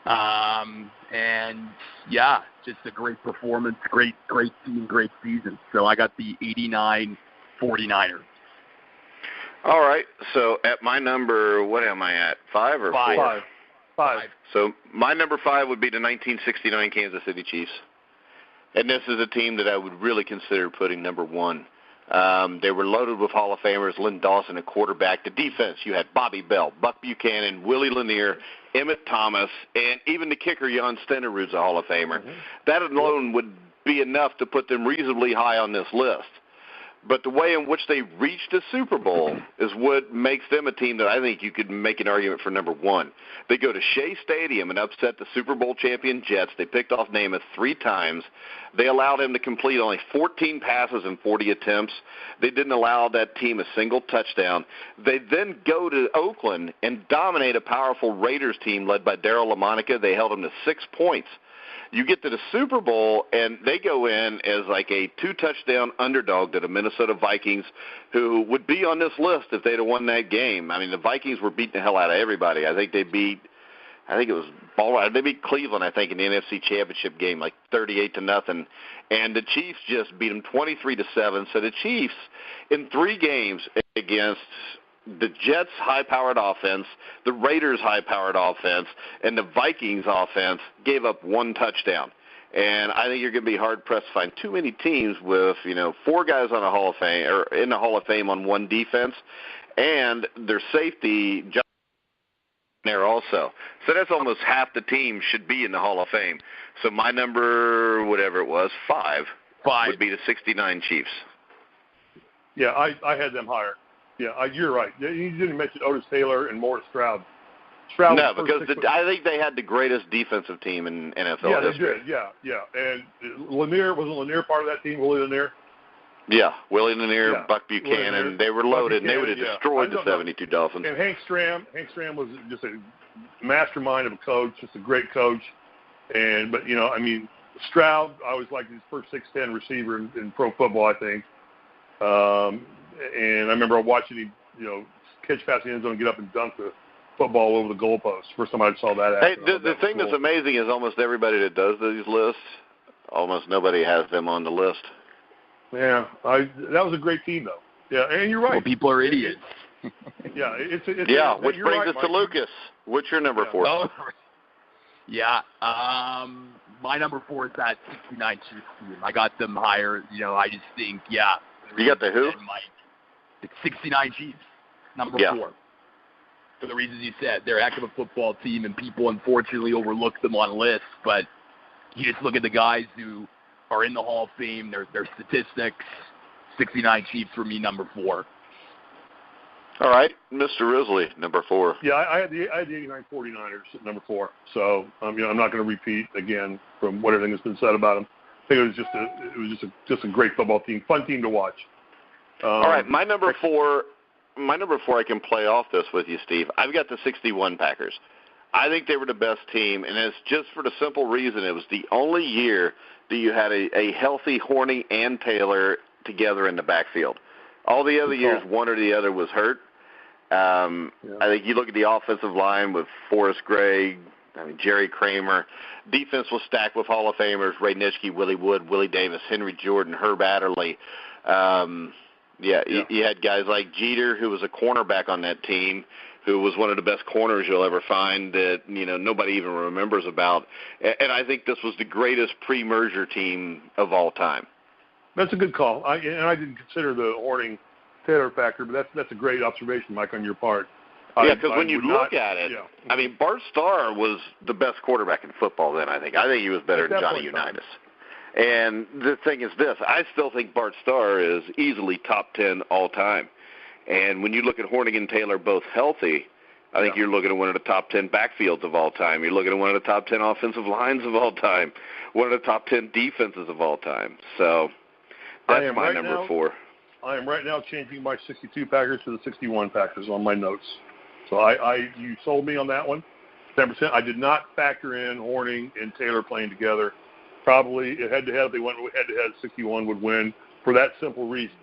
And yeah, just a great performance, great team, great season. So I got the 89 49ers. All right. So at my number, what am I at? 5 or 4? 5. So my number 5 would be the 1969 Kansas City Chiefs. And this is a team that I would really consider putting number 1. They were loaded with Hall of Famers, Lynn Dawson at quarterback. The defense, you had Bobby Bell, Buck Buchanan, Willie Lanier, Emmett Thomas, and even the kicker, Jan Stenerud's a Hall of Famer. Mm-hmm. That alone would be enough to put them reasonably high on this list. But the way in which they reached the Super Bowl is what makes them a team that I think you could make an argument for number 1. They go to Shea Stadium and upset the Super Bowl champion Jets. They picked off Namath 3 times. They allowed him to complete only 14 passes in 40 attempts. They didn't allow that team a single touchdown. They then go to Oakland and dominate a powerful Raiders team led by Darryl LaMonica. They held them to 6 points. You get to the Super Bowl, and they go in as like a 2-touchdown underdog to the Minnesota Vikings, who would be on this list if they'd have won that game. I mean, the Vikings were beating the hell out of everybody. I think they beat I think it was they beat Cleveland, I think, in the NFC Championship game, like 38-0, and the Chiefs just beat them 23-7. So the Chiefs, in 3 games against the Jets' high-powered offense, the Raiders' high-powered offense, and the Vikings' offense, gave up 1 touchdown. And I think you're going to be hard-pressed to find too many teams with, 4 guys on a Hall of Fame or in the Hall of Fame on 1 defense, and their safety there also. So that's almost half the team should be in the Hall of Fame. So my number, whatever it was, 5 would be the 69 Chiefs. Yeah, I had them higher. Yeah, you're right. You didn't mention Otis Taylor and Morris Stroud. No, because I think they had the greatest defensive team in NFL history. They did. Yeah. And wasn't Lanier part of that team, Willie Lanier? Yeah, Willie Lanier, Buck Buchanan. They were loaded, and they would have destroyed the 72 Dolphins. And Hank Stram was just a mastermind of a coach, just a great coach. But Stroud, I always liked his first 6'10" receiver in pro football, I think. And I remember watching him, catch past the end zone and get up and dunk the football over the goalpost. First time I saw that. Hey, the thing that's amazing is almost everybody that does these lists, almost nobody has them on the list. Yeah, that was a great team, though. Yeah, and you're right. Well, people are idiots. Yeah, which brings us to Lucas. What's your number 4? Oh, yeah, my number 4 is that 69 Chiefs team. I got them higher. I just think, You got the who? The 69 Chiefs, number 4. For the reasons you said, they're a heck of a football team, and people unfortunately overlook them on lists. But you just look at the guys who are in the Hall of Fame, their statistics. 69 Chiefs for me, number 4. All right, Mr. Risley, number 4. Yeah, I had the 89 49ers at number 4. So I'm not going to repeat again from what everything has been said about them. I think it was just a great football team, fun team to watch. All right, my number 4, I can play off this with you, Steve. I've got the 61 Packers. I think they were the best team, and it's just for the simple reason it was the only year that you had a healthy Horny and Taylor together in the backfield. All the other years, one or the other was hurt. I think you look at the offensive line with Forrest Gregg, Jerry Kramer. Defense was stacked with Hall of Famers, Ray Nitschke, Willie Wood, Willie Davis, Henry Jordan, Herb Adderley. You had guys like Jeter, who was a cornerback on that team, who was one of the best corners you'll ever find that, nobody even remembers about. And I think this was the greatest pre-merger team of all time. That's a good call. I didn't consider the Horning-Taylor factor, but that's a great observation, Mike, on your part. Yeah, because when you look at it, Bart Starr was the best quarterback in football then, I think. I think he was better than Johnny Unitas. And the thing is this, I still think Bart Starr is easily top 10 all time. And when you look at Horning and Taylor both healthy, I think you're looking at one of the top 10 backfields of all time. You're looking at one of the top 10 offensive lines of all time, one of the top 10 defenses of all time. So that's my number 4. I am right now changing my 62 Packers to the 61 Packers on my notes. So you sold me on that one, 10%. I did not factor in Horning and Taylor playing together. Probably head-to-head, if they went head-to-head, 61 would win for that simple reason.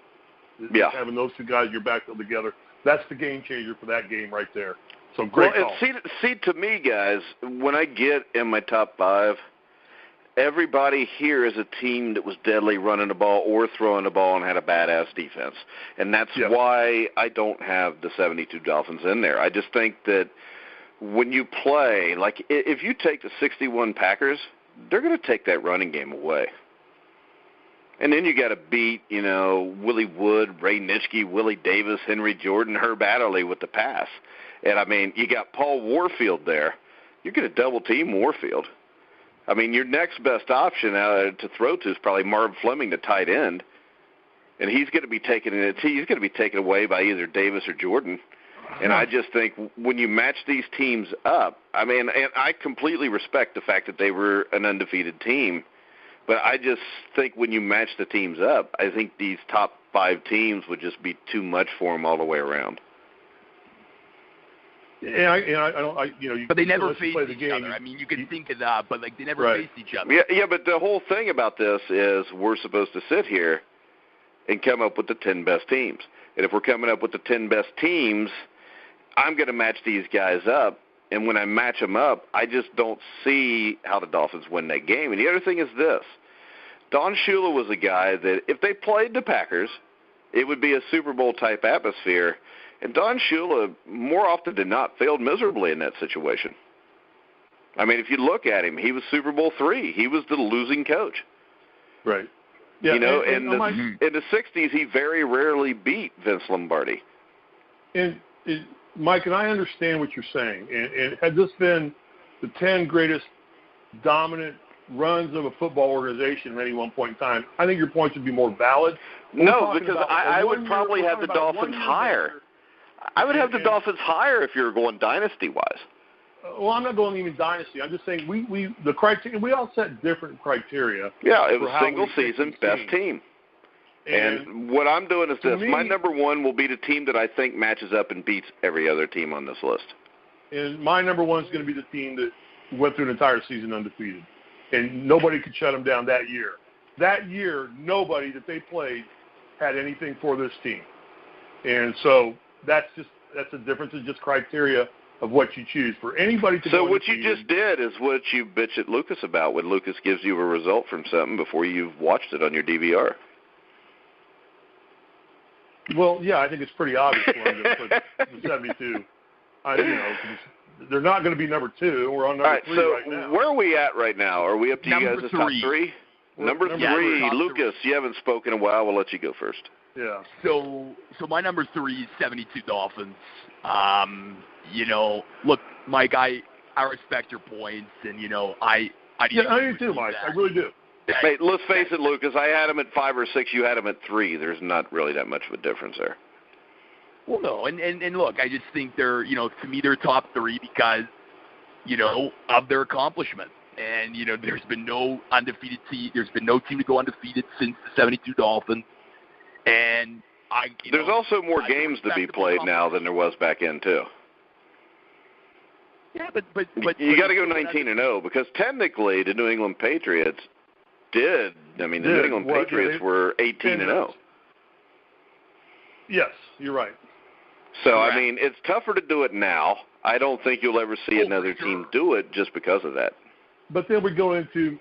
Yeah. Having those two guys in your backfield together, that's the game changer for that game right there. So great call. See, to me, guys, when I get in my top 5, everybody here is a team that was deadly running the ball or throwing the ball and had a badass defense. And that's why I don't have the 72 Dolphins in there. I just think that when you play, like if you take the 61 Packers, they're going to take that running game away. And then you got to beat, Willie Wood, Ray Nitschke, Willie Davis, Henry Jordan, Herb Adderley with the pass. And, you got Paul Warfield there. You're going to double-team Warfield. Your next best option to throw to is probably Marv Fleming, the tight end. And he's going to be taken away by either Davis or Jordan. And I just think when you match these teams up, and I completely respect the fact that they were an undefeated team, but I just think when you match the teams up, I think these top 5 teams would just be too much for them all the way around. But they never faced each other. You can think of that, but they never faced each other. Yeah, but the whole thing about this is we're supposed to sit here and come up with the 10 best teams. And if we're coming up with the 10 best teams, I'm going to match these guys up and when I match them up, I just don't see how the Dolphins win that game. And the other thing is this. Don Shula was a guy that if they played the Packers, it would be a Super Bowl-type atmosphere. And Don Shula, more often than not, failed miserably in that situation. I mean, if you look at him, he was Super Bowl III. He was the losing coach. Right. Yeah, in the 60s, he very rarely beat Vince Lombardi. And Mike, and I understand what you're saying. And had this been the 10 greatest dominant runs of a football organization at any one point in time, I think your points would be more valid. No, because I would probably have the Dolphins higher. I would have the Dolphins higher if you were going dynasty-wise. Well, I'm not going even dynasty. I'm just saying the criteria. We all set different criteria. Yeah, it was single season, best team. And what I'm doing is this. My number one will be the team that I think matches up and beats every other team on this list. And my number one is going to be the team that went through an entire season undefeated. And nobody could shut them down that year. That year, nobody that they played had anything for this team. And so that's a difference in just criteria of what you choose for anybody to. So what you just did is what you bitch at Lukas about when Lukas gives you a result from something before you've watched it on your DVR. Well, yeah, I think it's pretty obvious where I'm going to put the 72. They're not going to be number 2. We're on number 3 right now. So where are we at right now? Are we up to you guys' top 3? Number 3, Lukas, you haven't spoken in a while. We'll let you go first. Yeah. So my number 3 is 72 Dolphins. Look, Mike, I respect your points, and I do too, Mike. I really do. Hey, let's face it, Lukas. I had him at 5 or 6. You had him at 3. There's not really that much of a difference there. Well, no, and look, I just think they're, to me, they're top 3 because, of their accomplishment. And, there's been no undefeated team. There's been no team to go undefeated since the 72 Dolphins. And there's also more games to be played now than there was back then, too. Yeah, but you got to go 19-0 because technically the New England Patriots did. I mean, the New England Patriots were 18-0. Yes, you're right. So I mean, it's tougher to do it now. I don't think you'll ever see another team do it just because of that. But then we go into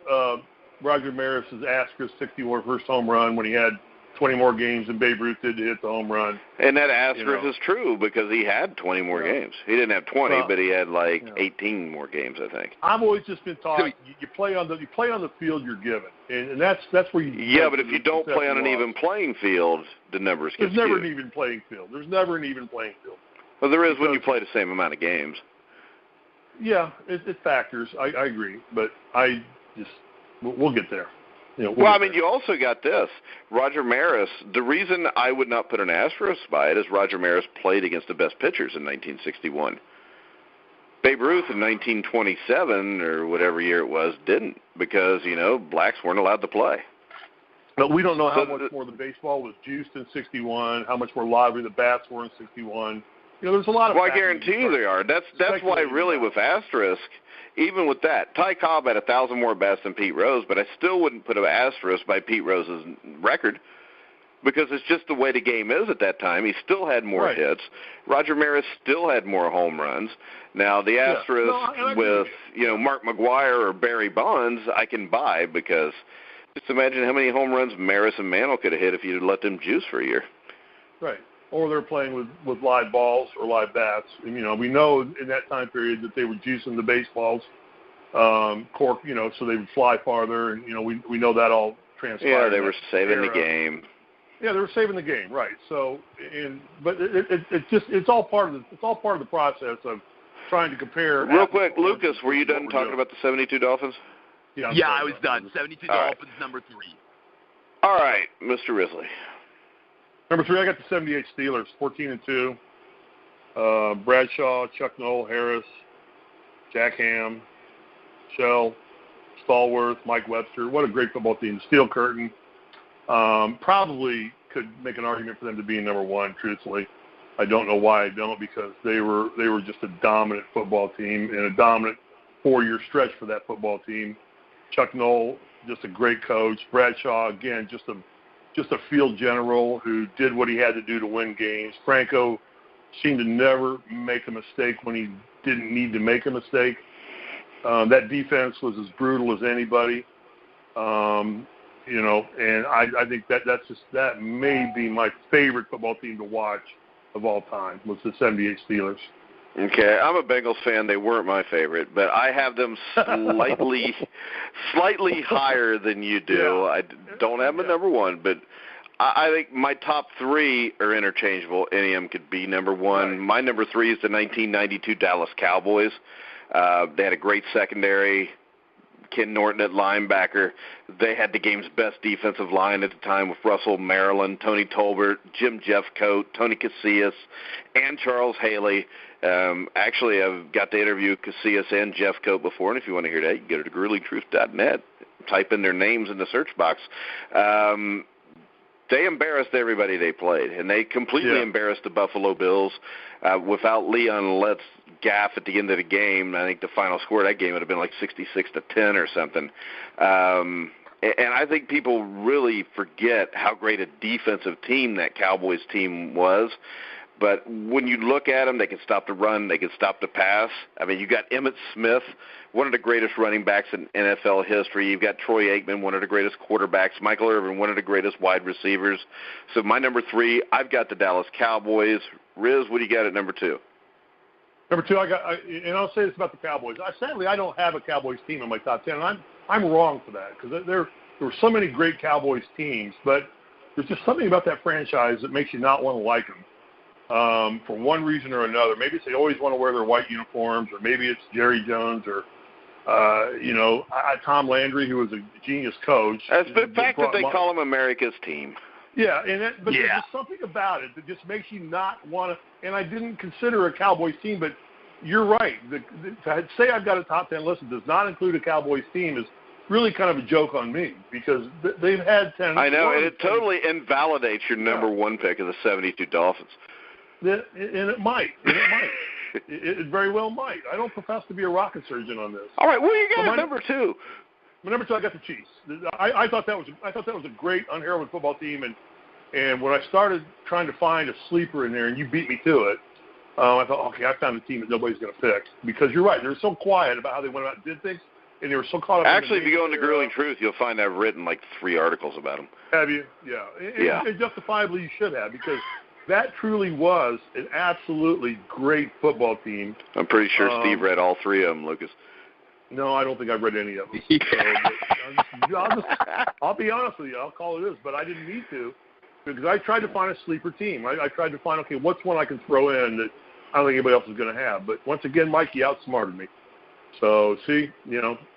Roger Maris's asterisk 61 first home run when he had 20 more games than Babe Ruth did to hit the home run. And that asterisk is true because he had 20 more games. He didn't have 20, but he had 18 more games, I think. I've always just been taught you play on the field you're given, and that's where you. Yeah, but if you don't play on an even playing field, the numbers get skewed. There's never an even playing field. Well, there is when you play the same amount of games. Yeah, it factors. I agree, but we'll get there. You also got this. Roger Maris, the reason I would not put an asterisk by it is Roger Maris played against the best pitchers in 1961. Babe Ruth in 1927 or whatever year it was didn't because, blacks weren't allowed to play. But we don't know how much more the baseball was juiced in 61, how much more lively the bats were in 61. There's a lot of. Well, I guarantee you they are. That's why really with asterisk, even with that, Ty Cobb had 1,000 more bats than Pete Rose, but I still wouldn't put an asterisk by Pete Rose's record because it's just the way the game is at that time. He still had more hits. Roger Maris still had more home runs. Now, the asterisk with, Mark McGuire or Barry Bonds, I can buy because just imagine how many home runs Maris and Mantle could have hit if you'd let them juice for a year. Right. Or they're playing with live balls or live bats. And, we know in that time period that they were juicing the baseballs, cork, so they would fly farther. And, we know that all transpired. Yeah, they were saving the game. Yeah, they were saving the game, right? So, but it's all part of the process of trying to compare. Real quick, Lukas, were you done talking about the 72 Dolphins? Yeah, I was done. 72 Dolphins, number 3. All right, Mr. Risley. Number 3, I got the 78 Steelers, 14-2. Bradshaw, Chuck Noll, Harris, Jack Ham, Shell, Stallworth, Mike Webster. What a great football team. Steel Curtain. Probably could make an argument for them to be number 1, truthfully. I don't know why I don't, because they were just a dominant football team and a dominant 4-year stretch for that football team. Chuck Noll, just a great coach. Bradshaw, again, just a field general who did what he had to do to win games. Franco seemed to never make a mistake when he didn't need to make a mistake. That defense was as brutal as anybody. And I think that may be my favorite football team to watch of all time was the 78 Steelers. Okay, I'm a Bengals fan. They weren't my favorite, but I have them slightly higher than you do. Yeah. I don't have them at number one, but I think my top three are interchangeable. Any of them could be number one. Right. My number three is the 1992 Dallas Cowboys. They had a great secondary. Ken Norton at linebacker. They had the game's best defensive line at the time with Russell Maryland, Tony Tolbert, Jim Jeffcoat, Tony Casillas, and Charles Haley. Actually, I've got to interview Casillas and Jeffcoat before, and if you want to hear that, you can go to gruelingtruth.net, type in their names in the search box. They embarrassed everybody they played, and they completely embarrassed the Buffalo Bills. Without Leon Lett's gaff at the end of the game, I think the final score of that game would have been like 66-10 or something. And I think people really forget how great a defensive team that Cowboys team was. But when you look at them, they can stop the run, they can stop the pass. I mean, you got Emmitt Smith, one of the greatest running backs in NFL history. You've got Troy Aikman, one of the greatest quarterbacks. Michael Irvin, one of the greatest wide receivers. So my number three, I've got the Dallas Cowboys. Riz, what do you got at number two? Number two, and I'll say this about the Cowboys. Sadly, I don't have a Cowboys team in my top 10, and I'm wrong for that because there were so many great Cowboys teams, but there's just something about that franchise that makes you not want to like them. For one reason or another. Maybe it's they always want to wear their white uniforms, or maybe it's Jerry Jones, or Tom Landry, who was a genius coach. That's the fact that they call him America's team. Yeah, but there's just something about it that just makes you not want to. And I didn't consider a Cowboys team, but you're right. To say I've got a top 10 list that does not include a Cowboys team is really kind of a joke on me because they've had 10. I know, and it totally invalidates your number one pick of the 72 Dolphins. And it might. It very well might. I don't profess to be a rocket surgeon on this. All right, what do you got at number two? My number two, I got the Chiefs. I thought that was a great unheralded football team, and when I started trying to find a sleeper in there, and you beat me to it, I thought, okay, I found a team that nobody's going to pick because you're right. They were so quiet about how they went out and did things, and they were so caught up. Actually, if you go into Grueling Truth, you'll find I've written like 3 articles about them. Have you? Yeah. And justifiably, you should have because. That truly was an absolutely great football team. I'm pretty sure Steve read all 3 of them, Lucas. No, I don't think I've read any of them. I'll be honest with you. I'll call it this, but I didn't need to because I tried to find a sleeper team. I tried to find, okay, what's one I can throw in that I don't think anybody else is going to have. But once again, Mikey outsmarted me. So, see,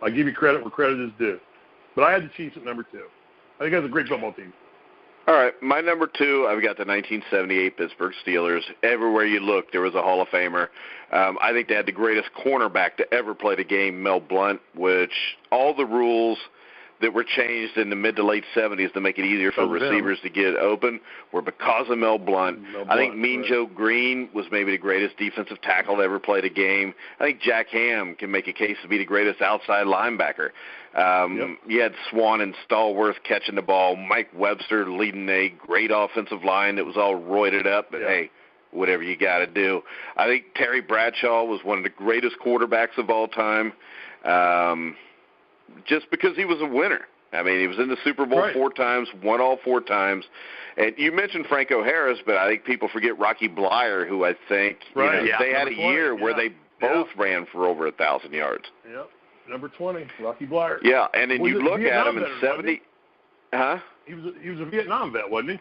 I give you credit where credit is due. But I had the Chiefs at number 2. I think that's a great football team. All right, my number 2, I've got the 1978 Pittsburgh Steelers. Everywhere you look, there was a Hall of Famer. I think they had the greatest cornerback to ever play the game, Mel Blount, which all the rules that were changed in the mid to late 70s to make it easier for receivers to get open were because of Mel Blount. I think Mean Joe Green was maybe the greatest defensive tackle to ever play the game. I think Jack Ham can make a case to be the greatest outside linebacker. You had Swan and Stallworth catching the ball, Mike Webster leading a great offensive line that was all roided up, but hey, whatever you got to do. I think Terry Bradshaw was one of the greatest quarterbacks of all time. Just because he was a winner. I mean, he was in the Super Bowl 4 times, won all 4 times. And you mentioned Franco Harris, but I think people forget Rocky Bleier, who I think they had a year where they both ran for over 1,000 yards. Yep, number 20, Rocky Bleier. Yeah, and then you look at him in 70. Huh? He was a Vietnam vet, wasn't he?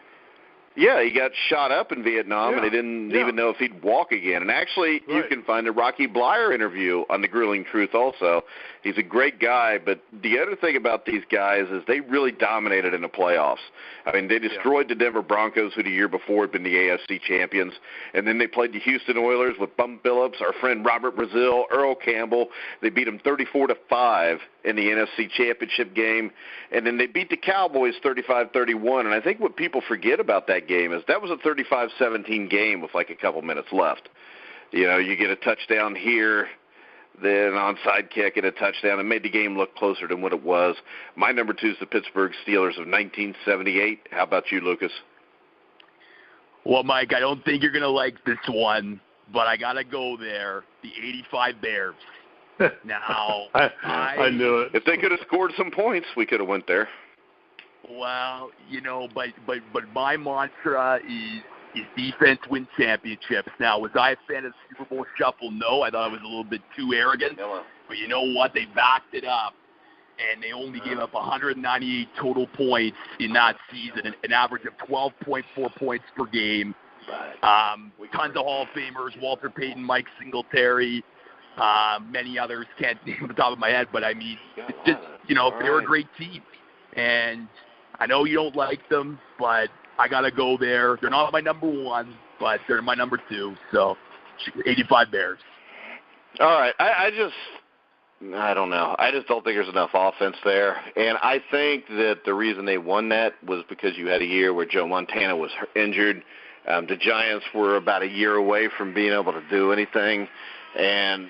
Yeah, he got shot up in Vietnam, and they didn't even know if he'd walk again. And actually, you can find a Rocky Bleier interview on the Grueling Truth also. He's a great guy, but the other thing about these guys is they really dominated in the playoffs. I mean, they destroyed the Denver Broncos, who the year before had been the AFC champions, and then they played the Houston Oilers with Bum Phillips, our friend Robert Brazil, Earl Campbell. They beat them 34-5 in the NFC Championship game, and then they beat the Cowboys 35-31. And I think what people forget about that game is that was a 35-17 game with like a couple minutes left. You get a touchdown here, then an onside kick and a touchdown, and made the game look closer than what it was. My number 2 is the Pittsburgh Steelers of 1978. How about you, Lucas? Well, Mike, I don't think you're going to like this one, but I got to go there. The 85 Bears. Now, I knew it. If they could have scored some points, we could have went there. Well, but my mantra is defense wins championships. Now, was I a fan of the Super Bowl shuffle? No, I thought it was a little bit too arrogant. But you know what? They backed it up, and they only gave up 198 total points in that season, an average of 12.4 points per game. Tons of Hall of Famers, Walter Payton, Mike Singletary, many others, can't name off the top of my head, but I mean, it's just, they're a great team. And I know you don't like them, but I got to go there. They're not my number one, but they're my number two. So, 85 Bears. All right. I don't know. I just don't think there's enough offense there. And I think that the reason they won that was because you had a year where Joe Montana was injured. The Giants were about a year away from being able to do anything. And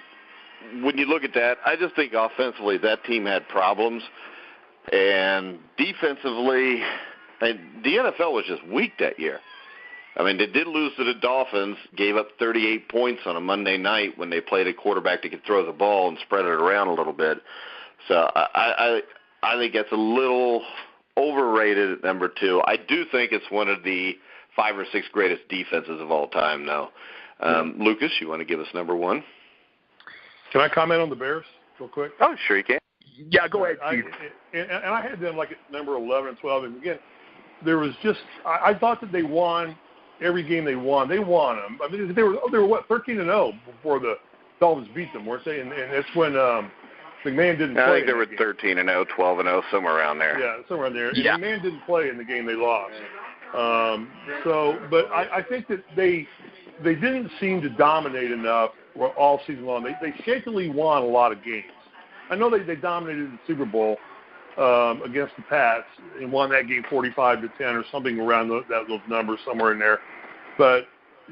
when you look at that, I just think offensively that team had problems. And defensively, the NFL was just weak that year. I mean, they did lose to the Dolphins, gave up 38 points on a Monday night when they played a quarterback that could throw the ball and spread it around a little bit. So I think that's a little overrated at number two. I do think it's one of the 5 or 6 greatest defenses of all time, though. Lucas, you want to give us number one? Can I comment on the Bears real quick? Oh, sure you can. Yeah, go ahead, Steve. And I had them like at number 11 and 12. And again, there was just I thought that they won every game they won. They won them. I mean, they were what, 13-0 before the Dolphins beat them, weren't they? And that's when McMahon didn't play. I think they were 13-0, 12-0, somewhere around there. Yeah, somewhere in there. Yeah. And McMahon didn't play in the game they lost. But I think that they didn't seem to dominate enough all season long. They shakily won a lot of games. I know they dominated the Super Bowl against the Pats and won that game 45-10 or something around those numbers, somewhere in there. But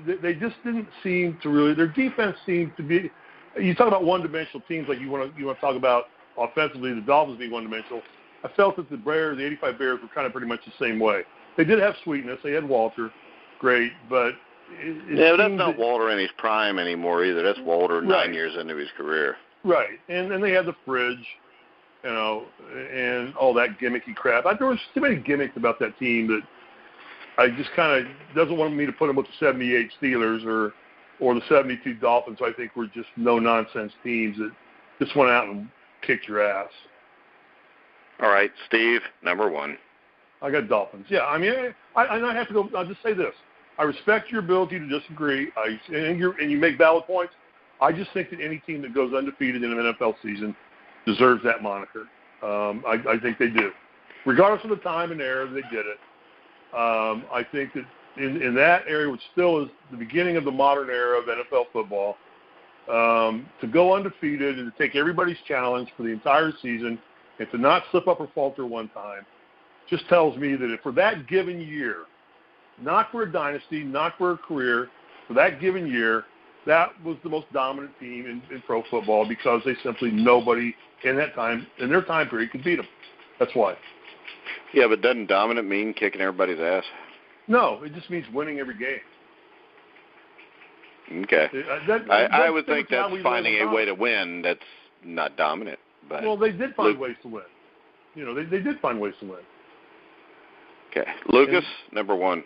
they just didn't seem to really. Their defense seemed to be. You talk about one-dimensional teams, like you want to talk about offensively, the Dolphins being one-dimensional. I felt that the 85 Bears, were kind of pretty much the same way. They did have sweetness. They had Walter, great, but but that's not Walter in his prime anymore either. That's Walter 9 years into his career. Right, and then they had the fridge, and all that gimmicky crap. There was too many gimmicks about that team that I just kind of doesn't want me to put them with the 78 Steelers or the 72 Dolphins. I think were just no-nonsense teams that just went out and kicked your ass. All right, Steve, number one. I got Dolphins. Yeah, I mean, I have to go. I'll just say this: I respect your ability to disagree, and you make valid points. I just think that any team that goes undefeated in an NFL season deserves that moniker. I think they do, regardless of the time and era they did it. I think that in that area, which still is the beginning of the modern era of NFL football, to go undefeated and to take everybody's challenge for the entire season and to not slip up or falter one time, just tells me that for that given year, not for a dynasty, not for a career, for that given year, that was the most dominant team in pro football because they simply nobody in their time period could beat them. That's why. Yeah, but doesn't dominant mean kicking everybody's ass? No, it just means winning every game. Okay. I would think that's finding a way to win that's not dominant. But well, they did find ways to win. They did find ways to win. Okay. Lucas, number one.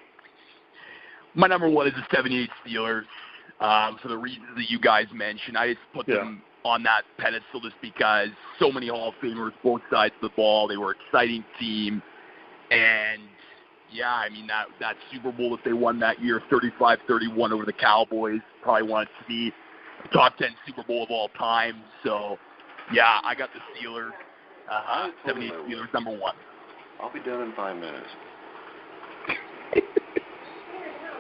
My number one is the 78 Steelers. For the reasons that you guys mentioned, I just put them on that pedestal just because so many Hall of Famers, both sides of the ball. They were an exciting team. And, yeah, I mean, that Super Bowl that they won that year, 35-31 over the Cowboys, probably wanted to be a top 10 Super Bowl of all time. So, yeah, I got the Steelers, 78 Steelers, number one. I'll be done in 5 minutes.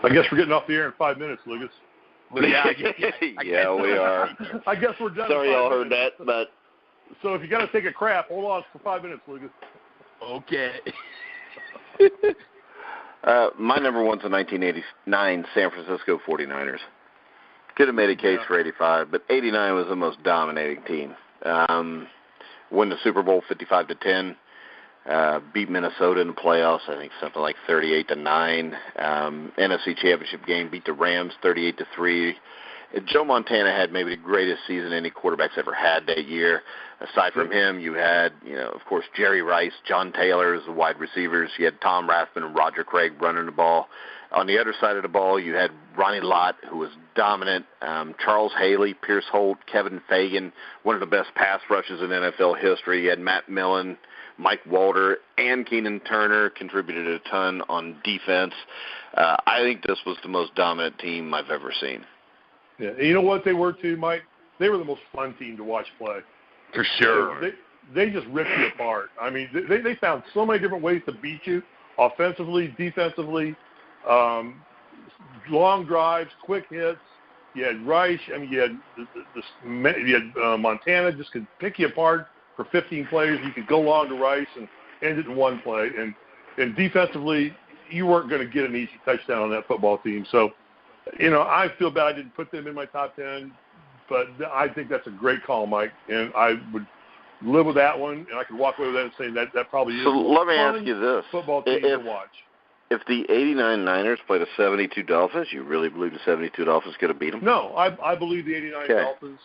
I guess we're getting off the air in 5 minutes, Lucas. Yeah, we are. I guess we're done. Sorry y'all heard that, but... So if you got to take a crap, hold on for 5 minutes, Lucas. Okay. My number one's the 1989 San Francisco 49ers. Could have made a case for 85, but 89 was the most dominating team. Won the Super Bowl 55-10. Beat Minnesota in the playoffs, I think something like 38-9. NFC Championship game, beat the Rams 38-3. Joe Montana had maybe the greatest season any quarterback's ever had that year. Aside from him, you had, of course, Jerry Rice, John Taylor as the wide receivers. You had Tom Rathman and Roger Craig running the ball. On the other side of the ball, you had Ronnie Lott, who was dominant, Charles Haley, Pierce Holt, Kevin Fagan, one of the best pass rushes in NFL history. You had Matt Millen, Mike Walter, and Keenan Turner contributed a ton on defense. I think this was the most dominant team I've ever seen. Yeah, and you know what they were too, Mike? They were the most fun team to watch play. For sure. They just ripped you apart. I mean, they found so many different ways to beat you, offensively, defensively, long drives, quick hits. You had Rice. I mean, you had Montana just could pick you apart for 15 plays. You could go long to Rice and end it in one play. And defensively, you weren't going to get an easy touchdown on that football team. So, I feel bad I didn't put them in my top 10, but I think that's a great call, Mike, and I would live with that one, and I could walk away with that and say that probably is so let me ask you this. Football team to watch. If the 89 Niners played a 72 Dolphins, you really believe the 72 Dolphins could have beat them? No, I believe the 89 Dolphins,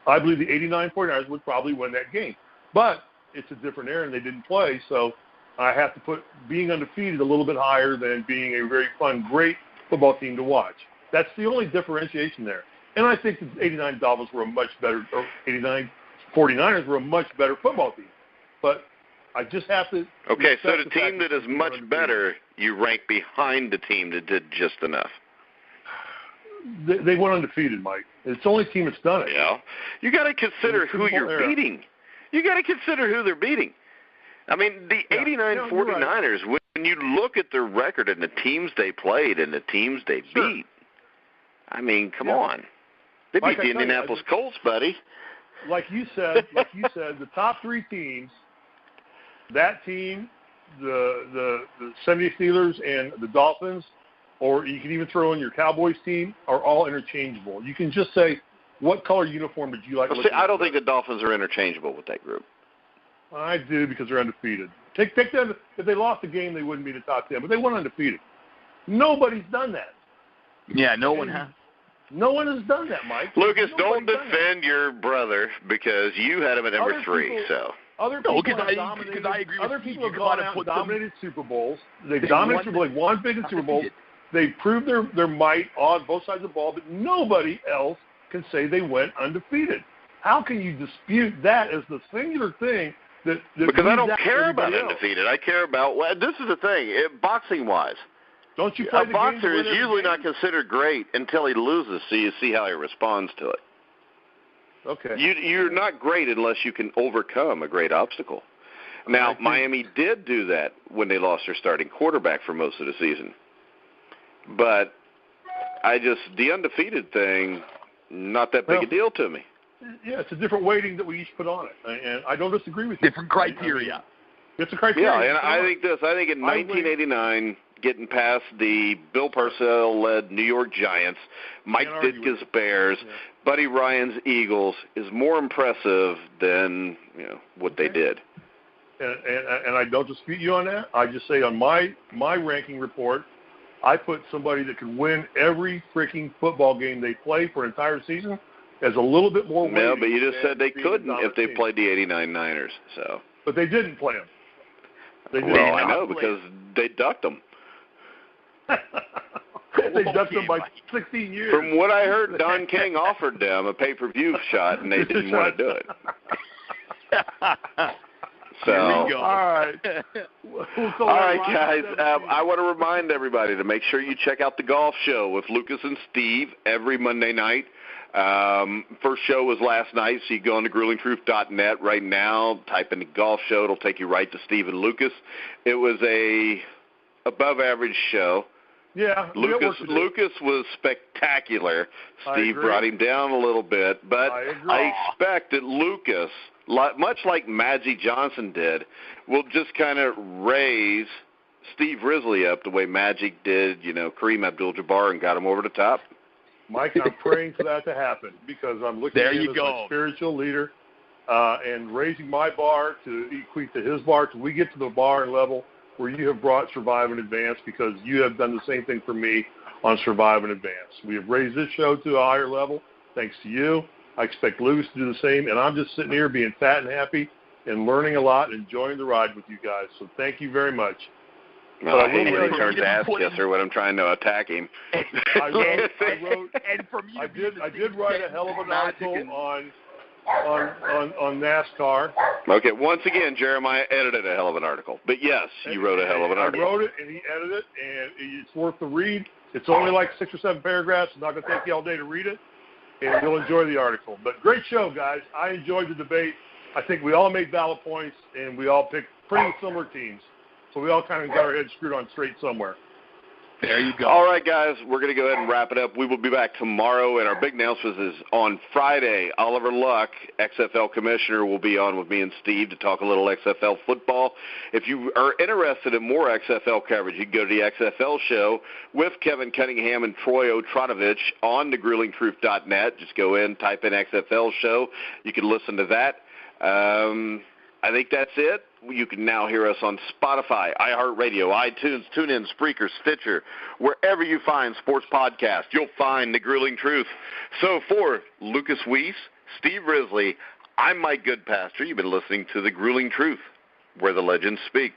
I believe the 89 49ers would probably win that game. But it's a different era, and they didn't play, so I have to put being undefeated a little bit higher than being a very fun, great football team to watch. That's the only differentiation there. And I think the 89 Dolphins were a much better, or 89 49ers were a much better football team. But I just have to. Okay, so the team that is much better, you rank behind the team that did just enough. They went undefeated, Mike. It's the only team that's done it. Yeah. You got to consider who you're beating. You got to consider who they're beating. I mean, the 89 49ers, right. When you look at their record and the teams they played and the teams they beat, I mean, come on. They beat the Indianapolis Colts, buddy. Like you said, the top three teams, that team, the 70 Steelers and the Dolphins, or you can even throw in your Cowboys team, are all interchangeable. You can just say, what color uniform did you like? Well, see, I don't think the Dolphins are interchangeable with that group. I do, because they're undefeated. Take them. If they lost the game, they wouldn't be the top 10, but they went undefeated. Nobody's done that. Yeah, no one has. No one has done that, Mike. Lucas, don't defend your brother because you had him at number 3. Other people I agree other with people you. have gone out and dominated Super Bowls. They've dominated Super Bowls. They've won big in Super Bowls. They've proved their might on both sides of the ball, but nobody else can say they went undefeated. How can you dispute that as the singular thing? Because I don't care about undefeated. I care about this is the thing, boxing-wise. Don't you play a boxer is usually not considered great until he loses, so you see how he responds to it. Okay. You're not great unless you can overcome a great obstacle. Now, Miami did do that when they lost their starting quarterback for most of the season. But the undefeated thing, not that big a deal to me. Yeah, it's a different weighting that we each put on it, and I don't disagree with you. Different criteria. It's a criteria. Yeah, and I think in 1989, getting past the Bill Parcells-led New York Giants, Mike Ditka's Bears, Buddy Ryan's Eagles is more impressive than what they did. And I don't dispute you on that. I just say on my ranking report, I put somebody that could win every freaking football game they play for an entire season as a little bit more weighting. No, but you just said they couldn't if they played the 89 Niners. So. But they didn't play them. Well, I know because they ducked them. They ducked them by 16 years. From what I heard, Don King offered them a pay-per-view shot, and they didn't want to do it. So, all right. All right, guys. I want to remind everybody to make sure you check out the golf show with Lucas and Steve every Monday night. First show was last night, so you go on to grillingtruth.net right now, type in the golf show. It'll take you right to Steve and Lucas. It was a above-average show. Yeah. Lucas was spectacular. Steve brought him down a little bit, but I expect that Lucas, much like Magic Johnson did, will just kind of raise Steve Risley up the way Magic did, Kareem Abdul-Jabbar and got him over the top. Mike, I'm praying for that to happen because I'm looking at him as my spiritual leader and raising my bar to equate to his bar till we get to the bar and level where you have brought Survive and Advance because you have done the same thing for me on Survive and Advance. We have raised this show to a higher level thanks to you. I expect Lukas to do the same, and I'm just sitting here being fat and happy and learning a lot and enjoying the ride with you guys. So thank you very much. Well, I hate when he starts to ask Kisser when I'm trying to attack him. I did write a hell of an article on NASCAR. Okay, once again, Jeremiah edited a hell of an article. But yes, you wrote a hell of an article. I wrote it, and he edited it, and it's worth the read. It's only like 6 or 7 paragraphs. It's not going to take you all day to read it, and you'll enjoy the article. But great show, guys. I enjoyed the debate. I think we all made valid points, and we all picked pretty similar teams. So we all kind of got our heads screwed on straight somewhere. There you go. All right, guys, we're going to go ahead and wrap it up. We will be back tomorrow, and our big announcement is on Friday. Oliver Luck, XFL commissioner, will be on with me and Steve to talk a little XFL football. If you are interested in more XFL coverage, you can go to the XFL show with Kevin Cunningham and Troy Otranovich on thegruelingtruth.net. Just go in, type in XFL show. You can listen to that. I think that's it. You can now hear us on Spotify, iHeartRadio, iTunes, TuneIn, Spreaker, Stitcher. Wherever you find sports podcasts, you'll find The Grueling Truth. So for Lukas Weese, Steve Risley, I'm Mike Goodpaster. You've been listening to The Grueling Truth, where the legends speak.